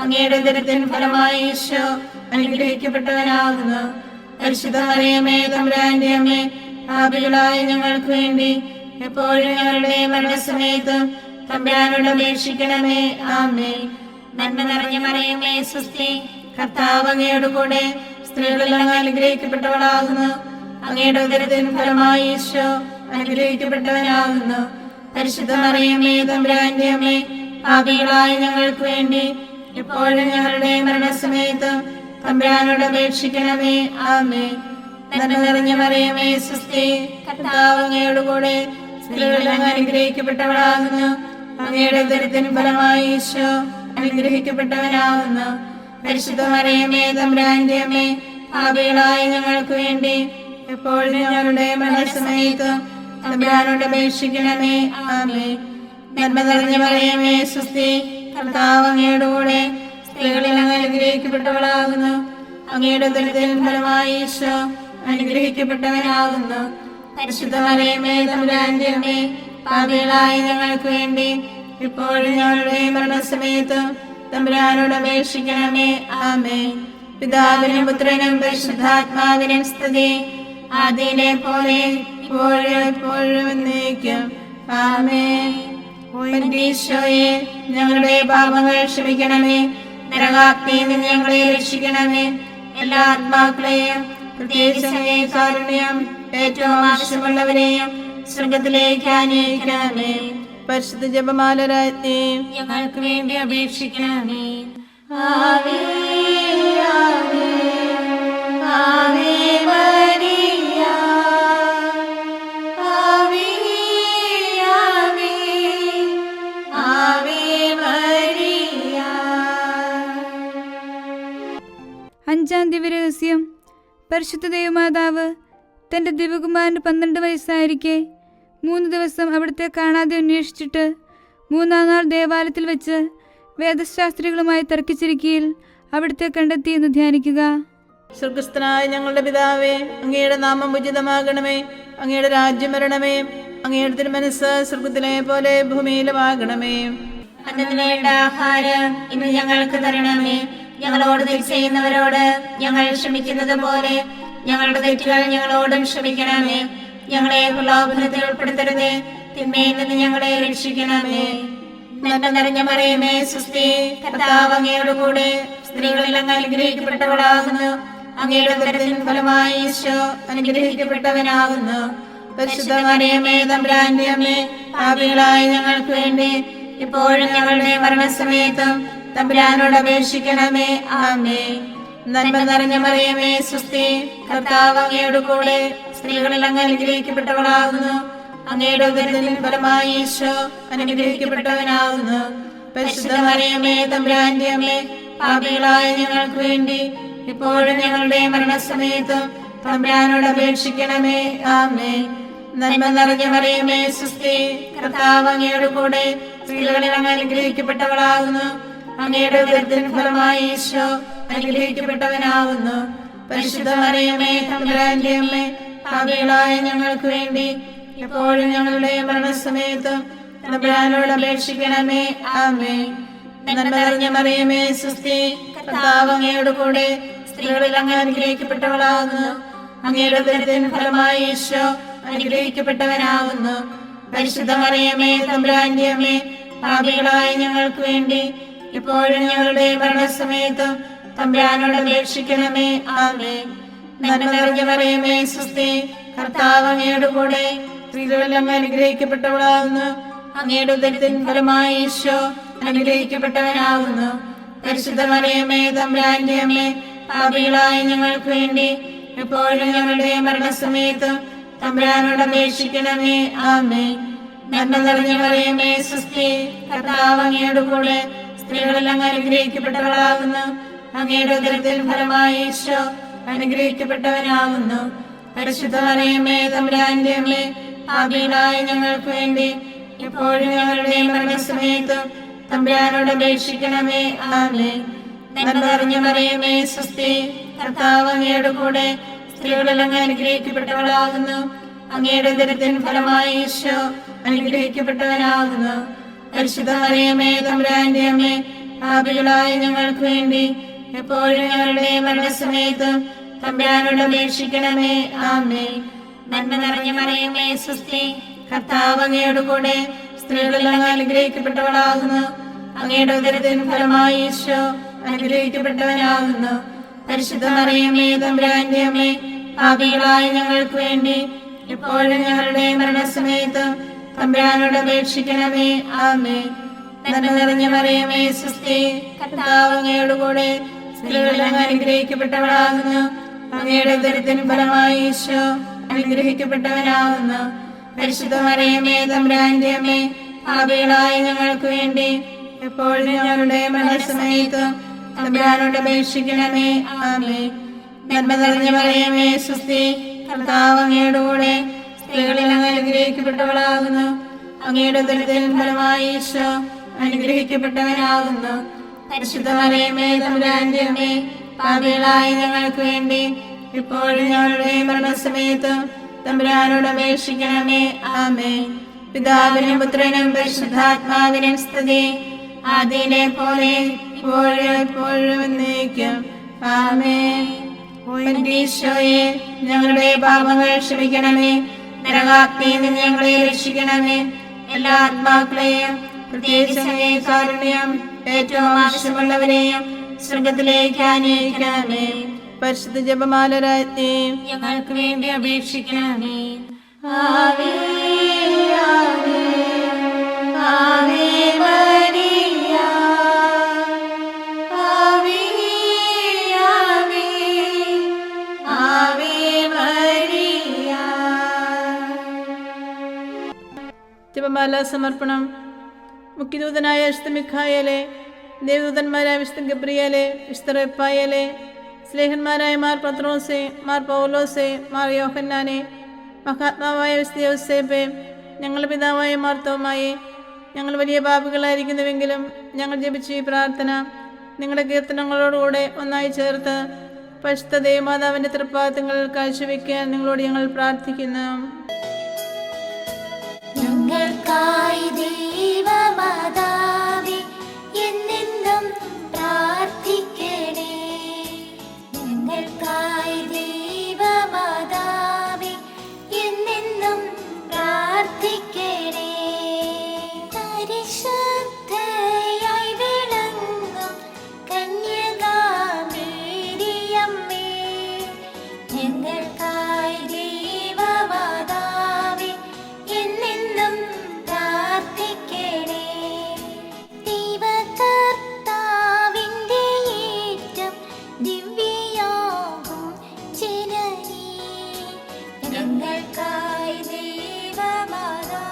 അങ്ങയുടെ ഉദരത്തിൻ ഫലമായി ഈശോ അനുഗ്രഹിക്കപ്പെട്ടവനാകുന്നു. പരിശുദ്ധ മറിയമേ തമ്പുരാന്റെ അമ്മേ, പാപികളായ ഞങ്ങൾക്ക് വേണ്ടി എപ്പോഴും ഞങ്ങളുടെ മരണസമയത്തും തമ്പുരാനോട് അപേക്ഷിക്കണമേ. ആമേൻ. നന്മ നിറഞ്ഞ മറിയമേ സ്വസ്തി, കർത്താവ് അങ്ങയുടെ കൂടെ സ്ത്രീകളിൽ അങ്ങ് അനുഗ്രഹിക്കപ്പെട്ടവളാകുന്നു. അങ്ങയുടെ ഉദരത്തിൻ ഫലമായി ഈശോ അനുഗ്രഹിക്കപ്പെട്ടവനാകുന്നു. പരിശുദ്ധ മറിയമേ തമ്പുരാന്റെ അമ്മേ, പാപികളായ ഞങ്ങൾക്ക് വേണ്ടി എപ്പോഴും ഞങ്ങളുടെ മരണസമയത്തും തമ്പുരാനോട് അപേക്ഷിക്കണമേ. ആമേൻ. നന്മ നിറഞ്ഞ മറിയമേ സ്വസ്തി, കർത്താവ് അങ്ങയുടെ കൂടെ സ്ത്രീകളിൽ അങ്ങ് അനുഗ്രഹിക്കപ്പെട്ടവളാകുന്നു. അങ്ങയുടെ ഉദരത്തിൻ ഫലമായി ഈശോ അനുഗ്രഹിക്കപ്പെട്ടവനാകുന്നു. പരിശുദ്ധ മറിയമേ തമ്പുരാന്റെ അമ്മേ, പാപികളായ ഞങ്ങൾക്ക് വേണ്ടി എപ്പോഴും ഞങ്ങളുടെ മരണസമയത്തും തമ്പുരാനോട് അപേക്ഷിക്കണമേ. ആമേൻ. നന്മ നിറഞ്ഞ മറിയമേ സ്വസ്തി, കർത്താവ് അങ്ങയുടെ കൂടെ സ്ത്രീകളിൽ അങ്ങ് അനുഗ്രഹിക്കപ്പെട്ടവളാകുന്നു. അങ്ങയുടെ ഉദരത്തിൻ ഫലമായി ഈശോ അനുഗ്രഹിക്കപ്പെട്ടവനാകുന്നു. പരിശുദ്ധ മറിയമേ തമ്പുരാന്റെ അമ്മേ, പാപികളായ ഞങ്ങൾക്ക് വേണ്ടി ഇപ്പോഴും ഞങ്ങളുടെ മരണസമയത്തും തമ്പുരാനോട് അപേക്ഷിക്കണമേ. ആമേൻ. പിതാവിനും പുത്രനും പരിശുദ്ധാത്മാവിനും സ്തുതി, ആദിയിലെ പോലെ ഇപ്പോഴും എപ്പോഴും എന്നേക്കും. ആമേൻ. ഈശോയെ, ഞങ്ങളുടെ പാപങ്ങൾ ക്ഷമിക്കണമേ. നരകാഗ്നിയിൽ നിന്ന് ഞങ്ങളെ രക്ഷിക്കണമേ. എല്ലാ ആത്മാക്കളെയും പ്രത്യേകിച്ച് അങ്ങേ കാരുണ്യം ഏറ്റവും ആവശ്യമുള്ളവരെയും സ്വർഗത്തിലേക്ക് ആനയിക്കണമേ. പരിശുദ്ധ ജപമാല രാജ്ഞി ഞങ്ങൾക്ക് വേണ്ടി അപേക്ഷിക്കണമേ. ആവേ ആവേ ആവേ മരിയ, ആവേ ആവേ ആവേ മരിയ. അഞ്ചാം ദിവ്യരഹസ്യം. പരിശുദ്ധ ദൈവമാതാവ് തൻ്റെ ദിവകുമാരന് 12 വയസ്സായിരിക്കെ 3 ദിവസം അവിടുത്തെ കാണാതെ അന്വേഷിച്ചിട്ട് 3-ാം നാൾ ദേവാലയത്തിൽ വെച്ച് വേദശാസ്ത്രികളുമായി തർക്കിച്ചിരിക്കയിൽ അവിടുത്തെ കണ്ടെത്തിയെന്ന് ധ്യാനിക്കുക. സ്വർഗസ്ഥനായ ഞങ്ങളുടെ പിതാവേ, അങ്ങയുടെ നാമം ഉചിതമാകണമേ. അങ്ങയുടെ രാജ്യം വരണമേ. അങ്ങയുടെ തിരുമനസ്സ് സ്വർഗത്തിലെ പോലെ ഭൂമിയിലുമാകണമേ. അന്നത്തിന് വേണ്ട ആഹാരം ഇന്ന് ഞങ്ങൾക്ക് തരണമേ. ഞങ്ങളോട് തെറ്റ് ചെയ്യുന്നവരോട് ഞങ്ങൾ ക്ഷമിക്കുന്നത് പോലെ ഞങ്ങളുടെ തെറ്റുകൾ ഞങ്ങളോടും ക്ഷമിക്കണമേ. ഞങ്ങളെ പ്രലോഭനത്തിൽ ഉൾപ്പെടുത്തരുതേ, തിന്മയിൽ നിന്ന് ഞങ്ങളെ രക്ഷിക്കണമേ. നന്മ നിറഞ്ഞ മറിയമേ സ്വസ്തി, കർത്താവ് അങ്ങയുടെ കൂടെ സ്ത്രീകളിൽ അങ്ങ് അനുഗ്രഹിക്കപ്പെട്ടവളാകുന്നു. അങ്ങയുടെ ഉദരത്തിൻ ഫലമായി ഈശോ അനുഗ്രഹിക്കപ്പെട്ടവനാകുന്നു. പരിശുദ്ധ മറിയമേ തമ്പുരാന്റെ അമ്മേ, പാപികളായ ഞങ്ങൾക്ക് വേണ്ടി ഇപ്പോഴും ഞങ്ങളുടെ മരണസമയത്തും തമ്പുരാനോട് അപേക്ഷിക്കണമേ. ആമേൻ. നന്മ നിറഞ്ഞ മറിയമേ സ്വസ്തി, കർത്താവ് അങ്ങയുടെ കൂടെ സ്ത്രീകളിൽ അങ്ങ് അനുഗ്രഹിക്കപ്പെട്ടവളാകുന്നു. അങ്ങയുടെ ഉദരത്തിൻ ഫലമായി ഈശോ അനുഗ്രഹിക്കപ്പെട്ടവനാകുന്നു. പരിശുദ്ധ മറിയമേ തമ്പുരാന്റെ അമ്മേ, പാപികളായ ഞങ്ങൾക്ക് വേണ്ടി ഇപ്പോഴും ഞങ്ങളുടെ മരണസമയത്തും തമ്പുരാനോട് അപേക്ഷിക്കണമേ. ആമേൻ. നന്മ നിറഞ്ഞ മറിയമേ സ്വസ്തി, കർത്താവ് അങ്ങയുടെ കൂടെ സ്ത്രീകളിൽ അങ്ങ് അനുഗ്രഹിക്കപ്പെട്ടവളാകുന്നു. അങ്ങയുടെ ഉദരത്തിൻ ഫലമായി ഈശോ അനുഗ്രഹിക്കപ്പെട്ടവനാകുന്നു. പരിശുദ്ധ മറിയമേ തമ്പുരാന്റെ അമ്മേ, പാപികളായ ഞങ്ങൾക്ക് വേണ്ടി എപ്പോഴും ഞങ്ങളുടെ മരണസമയത്തും തമ്പുരാനോട് അപേക്ഷിക്കണമേ. ആമേൻ. നന്മ നിറഞ്ഞ മറിയമേ സ്വസ്തി, കർത്താവ് അങ്ങയുടെ കൂടെ സ്ത്രീകളിൽ അങ്ങ് അനുഗ്രഹിക്കപ്പെട്ടവളാകുന്നു. അങ്ങയുടെ ഉദരത്തിൻ ഫലമായി ഈശോ അനുഗ്രഹിക്കപ്പെട്ടവനാകുന്നു. പരിശുദ്ധ മറിയമേ തമ്പുരാന്റെ അമ്മേ, പാപികളായ ഞങ്ങൾക്ക് വേണ്ടി ഇപ്പോഴും ഞങ്ങളുടെ മരണസമയത്തും തമ്പുരാനോട് അപേക്ഷിക്കണമേ. ആമേൻ. നന്മ നിറഞ്ഞ മറിയമേ സ്വസ്തി, കർത്താവ് അങ്ങയുടെ കൂടെ സ്ത്രീകളിൽ അങ്ങ് അനുഗ്രഹിക്കപ്പെട്ടവളാകുന്നു. അങ്ങയുടെ ഉദരത്തിൻ ഫലമായി ഈശോ അനുഗ്രഹിക്കപ്പെട്ടവനാകുന്നു. പരിശുദ്ധ മറിയമേ തമ്പുരാന്റെ അമ്മേ, പാപികളായ ഞങ്ങൾക്ക് വേണ്ടി എപ്പോഴും ഞങ്ങളുടെ മരണസമയത്തും തമ്പുരാനോട് അപേക്ഷിക്കണമേ. ആമേൻ. നന്മ നിറഞ്ഞ മറിയമേ, സ്വസ്തി, കർത്താവ് അങ്ങയുടെ കൂടെ സ്ത്രീകളെല്ലാം അനുഗ്രഹിക്കപ്പെട്ടവളാകുന്നു. അങ്ങയുടെ ഉദരത്തിൻ ഫലമായി ഈശോ അനുഗ്രഹിക്കപ്പെട്ടവനാകുന്നു. പരിശുദ്ധ മറിയമേ, തമ്പുരാന്റെ അമ്മേ, പാപികളായ ഞങ്ങൾക്ക് വേണ്ടി എപ്പോഴും ഞങ്ങളുടെ മരണസമയത്തും തമ്പുരാനോട് അപേക്ഷിക്കണമേ. ആമേൻ. നന്മ നിറഞ്ഞ മറിയമേ, സ്വസ്തി, കർത്താവ് അങ്ങയുടെ കൂടെ സ്ത്രീകളെല്ലാം അനുഗ്രഹിക്കപ്പെട്ടവളാകുന്നു. അങ്ങയുടെ ഉദരത്തിൻ ഫലമായി ഈശോ അനുഗ്രഹിക്കപ്പെട്ടവനാകുന്നു. പരിശുദ്ധ മറിയമേ, തമ്പുരാന്റെ അമ്മേ, പാപികളായ ഞങ്ങൾക്ക് വേണ്ടി എപ്പോഴും ഞങ്ങളുടെ മരണസമയത്തും തമ്പുരാനോട് അപേക്ഷിക്കണമേ. ആമേൻ. നന്മ നിറഞ്ഞ മറിയമേ, സ്വസ്തി, കർത്താവ് അങ്ങയുടെ കൂടെ സ്ത്രീകളെല്ലാം അനുഗ്രഹിക്കപ്പെട്ടവളാകുന്നു. അങ്ങയുടെ ഉദരത്തിൻ ഫലമായി ഈശോ അനുഗ്രഹിക്കപ്പെട്ടവനാകുന്നു. പരിശുദ്ധ മറിയമേ, തമ്പുരാന്റെ അമ്മേ, പാപികളായ ഞങ്ങൾക്ക് വേണ്ടി എപ്പോഴും ഞങ്ങളുടെ മരണസമയത്തും തമ്പുരാനോട് അപേക്ഷിക്കണമേ. ആമേൻ. നന്മ നിറഞ്ഞ മറിയമേ, സ്വസ്തി, കർത്താവ് അങ്ങയുടെ കൂടെ സ്ത്രീകളെല്ലാം അനുഗ്രഹിക്കപ്പെട്ടവളാകുന്നു. അങ്ങയുടെ ഉദരത്തിൻ ഫലമായി ഈശോ അനുഗ്രഹിക്കപ്പെട്ടവനാകുന്നു. പരിശുദ്ധ മറിയമേ, തമ്പുരാന്റെ അമ്മേ, പാപികളായ ഞങ്ങൾക്ക് വേണ്ടി എപ്പോഴും ഞങ്ങളുടെ മരണസമയത്തും തമ്പുരാനോട് അപേക്ഷിക്കണമേ. ആമേൻ. നന്മ നിറഞ്ഞ മറിയമേ, സ്വസ്തി, കർത്താവ് അങ്ങയുടെ കൂടെ സ്ത്രീകളെല്ലാം അനുഗ്രഹിക്കപ്പെട്ടവളാകുന്നു. അങ്ങയുടെ ഉദരത്തിൻ ഫലമായി ഈശോ അനുഗ്രഹിക്കപ്പെട്ടവനാകുന്നു. പരിശുദ്ധ മറിയമേ, തമ്പുരാന്റെ അമ്മേ, പാപികളായ ഞങ്ങൾക്ക് വേണ്ടി ഇപ്പോഴും ഞങ്ങളുടെ മരണസമയത്തും തമ്പുരാനോട് അപേക്ഷിക്കണമേ. ആമേൻ. പിതാവിനും പുത്രനും പരിശുദ്ധാത്മാവിനും സ്തുതി, ആദിയിലെ പോലെ ഇപ്പോഴും എപ്പോഴും എന്നേക്കും. ആമേൻ. ഈശോയെ, ഞങ്ങളുടെ പാപങ്ങൾ ക്ഷമിക്കണമേ. നരകാഗ്നിയിൽ നിന്ന് ഞങ്ങളെ രക്ഷിക്കണമേ. എല്ലാ ആത്മാക്കളെയും പ്രത്യേകിച്ച് കാരുണ്യം ഏറ്റവും ആവശ്യമുള്ളവരെയും സ്വർഗത്തിലേക്ക് ആനയിക്കണമേ. പരിശുദ്ധ ജപമാല രാജ്ഞി, ഞങ്ങൾക്ക് വേണ്ടി അപേക്ഷിക്കണമേ. ആവേ ആവേ ആവേ മരിയ, ആവേ ആവേ ആവേ മരിയ. ജപമാല സമർപ്പണം. മുഖ്യദൂതനായ വിശുദ്ധ മിഖായേലെ, ദേവദൂതന്മാരായ വിശുദ്ധ ഗബ്രിയേലെ, വിശുദ്ധ റഫായേലെ, സ്ലേഹന്മാരായ മാർ പത്രോസെ, മാർ പൗലോസെ, മാർ യോഹന്നാനെ, മഹാത്മാവായ വിശുദ്ധ യോസേപ്പെ, ഞങ്ങളുടെ പിതാവായ മാർ തോമായെ, ഞങ്ങൾ വലിയ പാപികളായിരിക്കുന്നുവെങ്കിലും ഞങ്ങൾ ജപിച്ച ഈ പ്രാർത്ഥന നിങ്ങളുടെ കീർത്തനങ്ങളോടുകൂടെ ഒന്നായി ചേർത്ത് പരിശുദ്ധ ദേവമാതാവിൻ്റെ തൃപ്പാദങ്ങളിൽ കാഴ്ചവെക്കാൻ നിങ്ങളോട് ഞങ്ങൾ പ്രാർത്ഥിക്കുന്നു. ഞങ്ങൾക്കായി ദൈവമാതാവേ എന്നെന്നും പ്രാർത്ഥിക്കണേ. ഞങ്ങൾക്കായി ദൈവമാതാവേ എന്നെന്നും പ്രാർത്ഥിക്കണേ. പരിശുദ്ധയായി വിളങ്ങും കന്യകാമേരിയമ്മേ, ഞങ്ങൾക്കായി ദൈവമാതാവേ എന്നെന്നും പ്രാർത്ഥിക്കണേ. ദൈവകർത്താവിന്റെ ഏറ്റവും ദിവ്യയാകും ജനനീ, ഞങ്ങൾക്കായി ദൈവമാതാവേ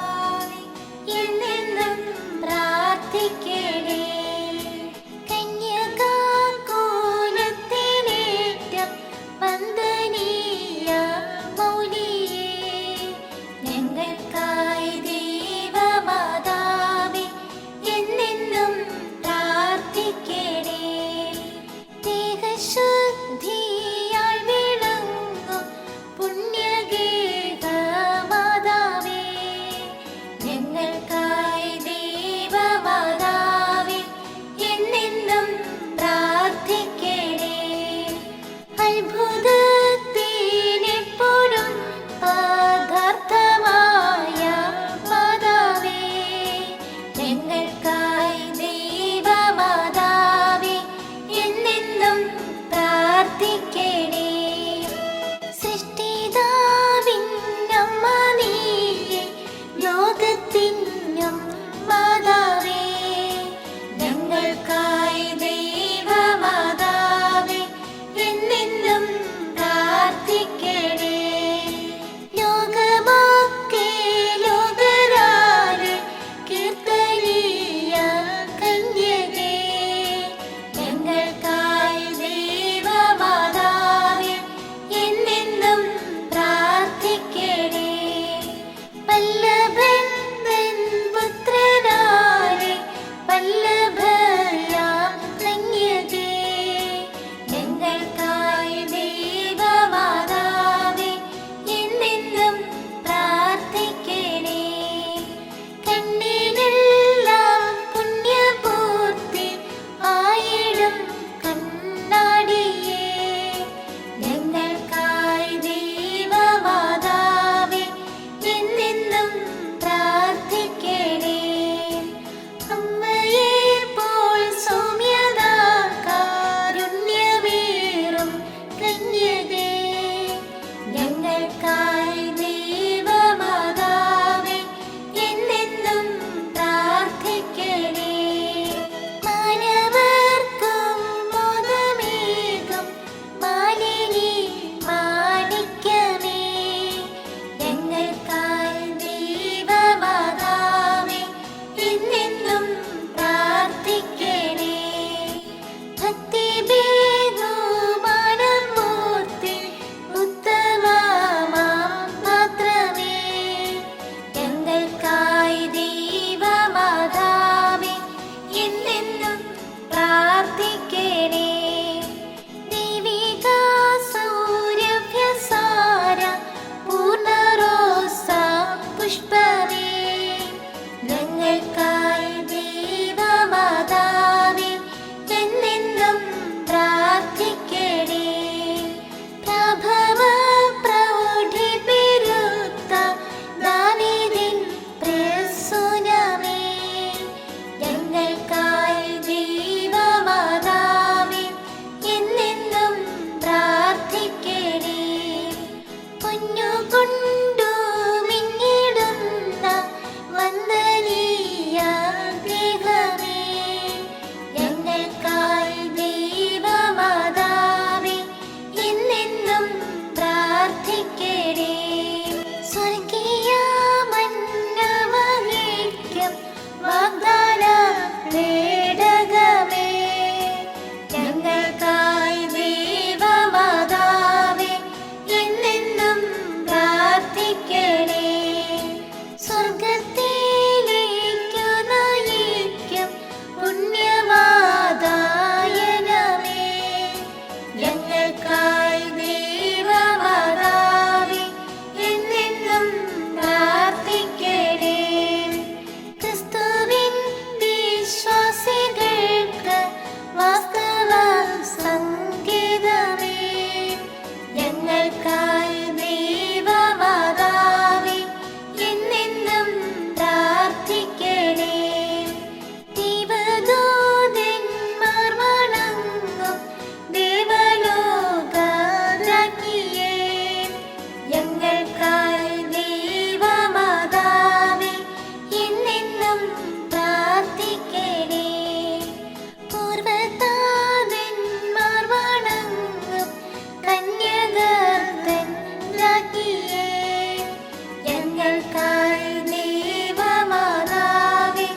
ഞങ്ങൾക്കായി ദൈവമാതാവേ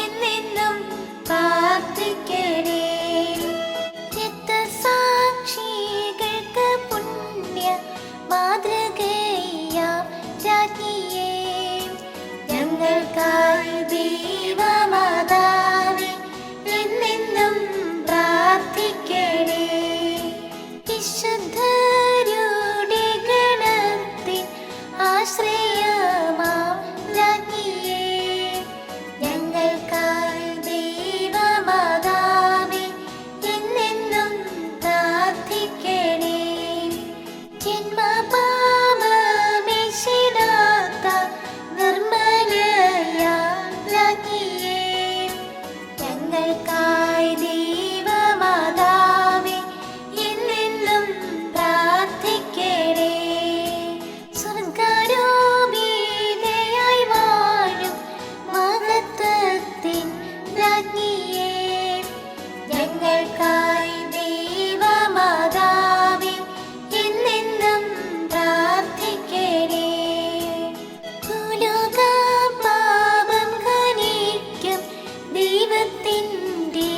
എന്നെന്നും പ്രാർത്ഥിക്കണേ. രക്തസാക്ഷികൾക്ക് പുണ്യ മാതൃകയാം രാജ്ഞിയേ, ഞങ്ങൾക്കായി ദൈവമാതാവേ എന്നെന്നും പ്രാർത്ഥിക്കണേ. വിശുദ്ധരുടെ ഗണത്തിൻ ആശ്രയമാം രാജ്ഞിയേ, ഞങ്ങൾക്കായി ദൈവമാതാവേ എന്നെന്നും പ്രാർത്ഥിക്കണേ. ജന്മപാപമേശിടാത്ത നിർമ്മലയാം രാജ്ഞിയേ, ഞങ്ങൾക്കായി ദൈവമാതാവേ എന്നെന്നും പ്രാർത്ഥിക്കണേ. സ്വർഗ്ഗാരോപിതയായി വാഴും മഹത്വത്തിൻ രാജ്ഞിയേ, ഞങ്ങൾക്കായി ദൈവമാതാവേ എന്നെന്നും പ്രാർത്ഥിക്കണേ. ഭൂലോകപാപം ഹനിക്കും ദൈവത്തിൻ്റെ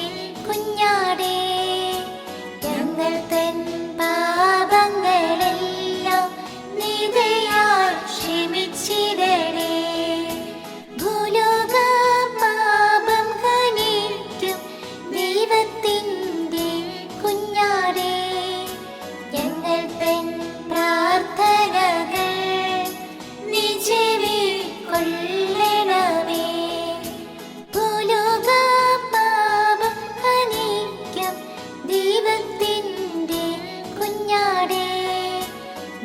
കുഞ്ഞാടേ, ഞങ്ങൾ തൻ പാപങ്ങളെല്ലാം നിദയാൽ ക്ഷമിച്ചിടണേ. ഭൂലോകപാപം ഹനിക്കും ദൈവത്തിൻ്റെ കുഞ്ഞാടേ, ഞങ്ങൾ തൻ പ്രാർത്ഥനകൾ നീ ചെവിക്കൊള്ളണമേ. ഭൂലോകപാപം ഹനിക്കും ദൈവത്തിൻ്റെ കുഞ്ഞാടേ,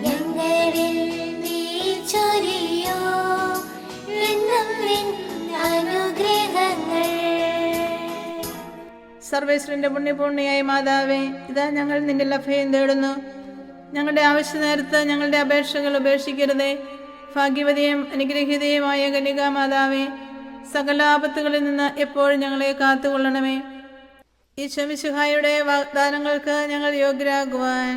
ഞങ്ങളിൽ നീ ചൊരിയൂ എന്നും നിൻ അനുഗ്രഹങ്ങൾ. സർവേശ്വരന്റെ പുണ്യപൂർണിയായ മാതാവേ, ഇതാ ഞങ്ങൾ നിന്റെ അഭയം തേടുന്നു. ഞങ്ങളുടെ ആവശ്യ നേരത്ത് ഞങ്ങളുടെ അപേക്ഷകൾ ഉപേക്ഷിക്കരുതേ. ഭാഗ്യവതിയും അനുഗ്രഹീതയുമായ കന്യകാ മാതാവേ, സകല ആപത്തുകളിൽ നിന്ന് എപ്പോഴും ഞങ്ങളെ കാത്തുകൊള്ളണമേ. ഈശോ മിശിഹായുടെ വാഗ്ദാനങ്ങൾക്ക് ഞങ്ങൾ യോഗ്യരാകുവാൻ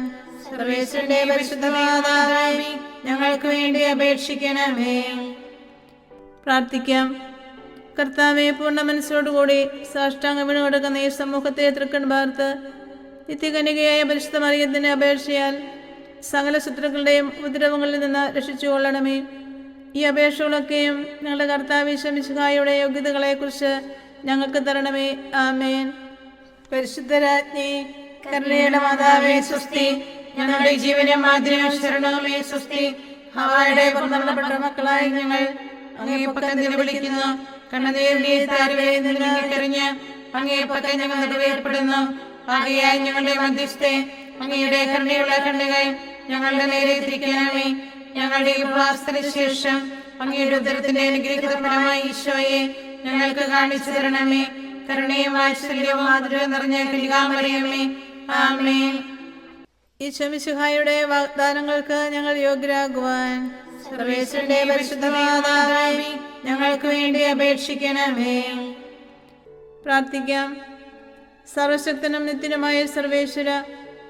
സർവേശ്വരന്റെ പരിശുദ്ധ മാതാവേ, ഞങ്ങൾക്ക് വേണ്ടി അപേക്ഷിക്കണമേ. പ്രാർത്ഥിക്കാം. കർത്താവെ, പൂർണ്ണ മനസ്സോടുകൂടി സാഷ്ടാംഗം വീണ് കൊടുക്കുന്ന ഈ സമൂഹത്തെ തൃക്കൺ പാർത്ത് നിത്യകന്യകയായ പരിശുദ്ധ മറിയത്തിന്റെ അപേക്ഷയാൽ സകല ശത്രുക്കളുടെയും ഉപദ്രവങ്ങളിൽ നിന്ന് രക്ഷിച്ചുകൊള്ളണമേ. ഈ അപേക്ഷകളൊക്കെയും ഞങ്ങളുടെ കർത്താവ് ഈശോ മിശിഹായുടെ യോഗ്യതകളെക്കുറിച്ച് ഞങ്ങൾക്ക് തരണമേ. ആമേൻ. പരിശുദ്ധരാജ്ഞി, കരുണയുടെ മാതാവേ സ്വസ്തി. ഞങ്ങളുടെ ജീവനും മാതിരിയും ശരണവുമേ സ്വസ്തി. ഹവായുടെ പുറന്തള്ളപ്പെട്ട മക്കളായി ഞങ്ങൾ അങ്ങേ പക്കം വിളിക്കുന്നു. കണ്ണുനീരിന്റെ താരുവേ നിറഞ്ഞ് അങ്ങേ പക്കം ഞങ്ങൾ നിറവേർപ്പെടുന്നു. ആകയാൽ ഞങ്ങളുടെ മധ്യസ്ഥെ അങ്ങയുടെ കരുണയുള്ള കണ്ണുകൾ ഞങ്ങളുടെ നേരെ തിരിക്കണമേ. ഞങ്ങളുടെ ഉപവാസത്തിന് ശേഷം അങ്ങയുടെ ഉദരത്തിന്റെ അനുഗ്രഹിത ഫലമായ ഈശോയെ ഞങ്ങൾക്ക് കാണിച്ചു തരണമേ. കരുണയും വാത്സല്യവും മാധുര്യവും നിറഞ്ഞ കന്യകാമറിയമേ, ആമേൻ. ഈശോ മിശിഹായുടെ വാഗ്ദാനങ്ങൾക്ക് ഞങ്ങൾ യോഗ്യരാകുവാൻ സർവേശ്വരന്റെ പരിശുദ്ധ മാതാവേ, ഞങ്ങൾക്ക് വേണ്ടി അപേക്ഷിക്കണമേ. പ്രാർത്ഥിക്കാം. സർവശക്തനും നിത്യനുമായ സർവേശ്വര,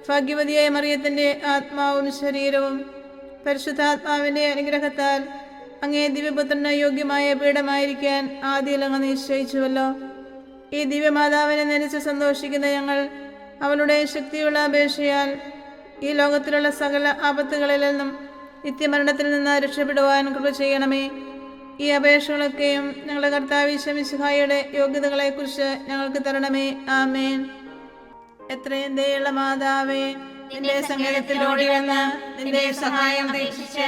ഭാഗ്യവതിയായ മറിയത്തിന്റെ ആത്മാവും ശരീരവും പരിശുദ്ധാത്മാവിന്റെ അനുഗ്രഹത്താൽ അങ്ങേ ദിവ്യപുത്രന് യോഗ്യമായ പീഠമായിരിക്കാൻ ആദ്യം അങ്ങ് നിശ്ചയിച്ചുവല്ലോ. ഈ ദിവ്യമാതാവിനെ നനച്ച് സന്തോഷിക്കുന്ന ഞങ്ങൾ അവളുടെ ശക്തിയുള്ള അപേക്ഷയാൽ ഈ ലോകത്തിലുള്ള സകല ആപത്തുകളിൽ നിന്നും നിത്യമരണത്തിൽ നിന്ന് രക്ഷപ്പെടുവാൻ കൃപ ചെയ്യണമേ. ഈ അപേക്ഷകളൊക്കെയും ഞങ്ങളുടെ കർത്താവ് ഈശോ മിശിഹായുടെ യോഗ്യതകളെക്കുറിച്ച് ഞങ്ങൾക്ക് തരണമേ. ആമേൻ. എത്രയും ദയുള്ള മാതാവേ, നിന്റെ സങ്കേതത്തിൽ ഓടി വന്ന് നിന്റെ സഹായം അപേക്ഷിച്ച്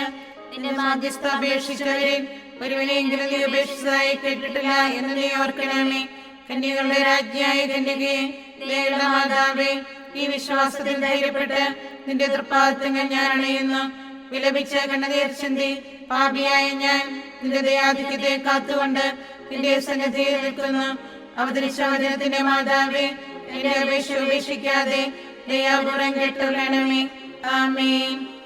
നിന്റെ മാധ്യസ്ഥ അപേക്ഷിച്ചവരിൽ ഒരുവനെയെങ്കിലും നീ ഉപേക്ഷിച്ചതായി കേട്ടിട്ടില്ല എന്ന് നീ ഓർക്കണമേ. കന്യകളുടെ രാജ്ഞിയായ കന്യകയെ, ദയുള്ള മാതാവേ, ഈ വിശ്വാസത്തിൽ ധൈര്യപ്പെട്ട് നിന്റെ തൃപ്പാദത്തങ്ങൾ ഞാൻ അണയുന്നു. വിലപിച്ച് കണ്ണുനീർ ചിന്തി പാപിയായ ഞാൻ നിന്റെ ദയാധിക്യത്തെ കാത്തുകൊണ്ട് നിന്റെ സന്നിധിയിൽ നിൽക്കുന്നു. അവതരിച്ച വചനത്തിന്റെ മാതാവേ, നിന്റെ അപേക്ഷ ഉപേക്ഷിക്കാതെ ദയാപൂർവം കേട്ടുകൊള്ളണമേ. ആമേൻ.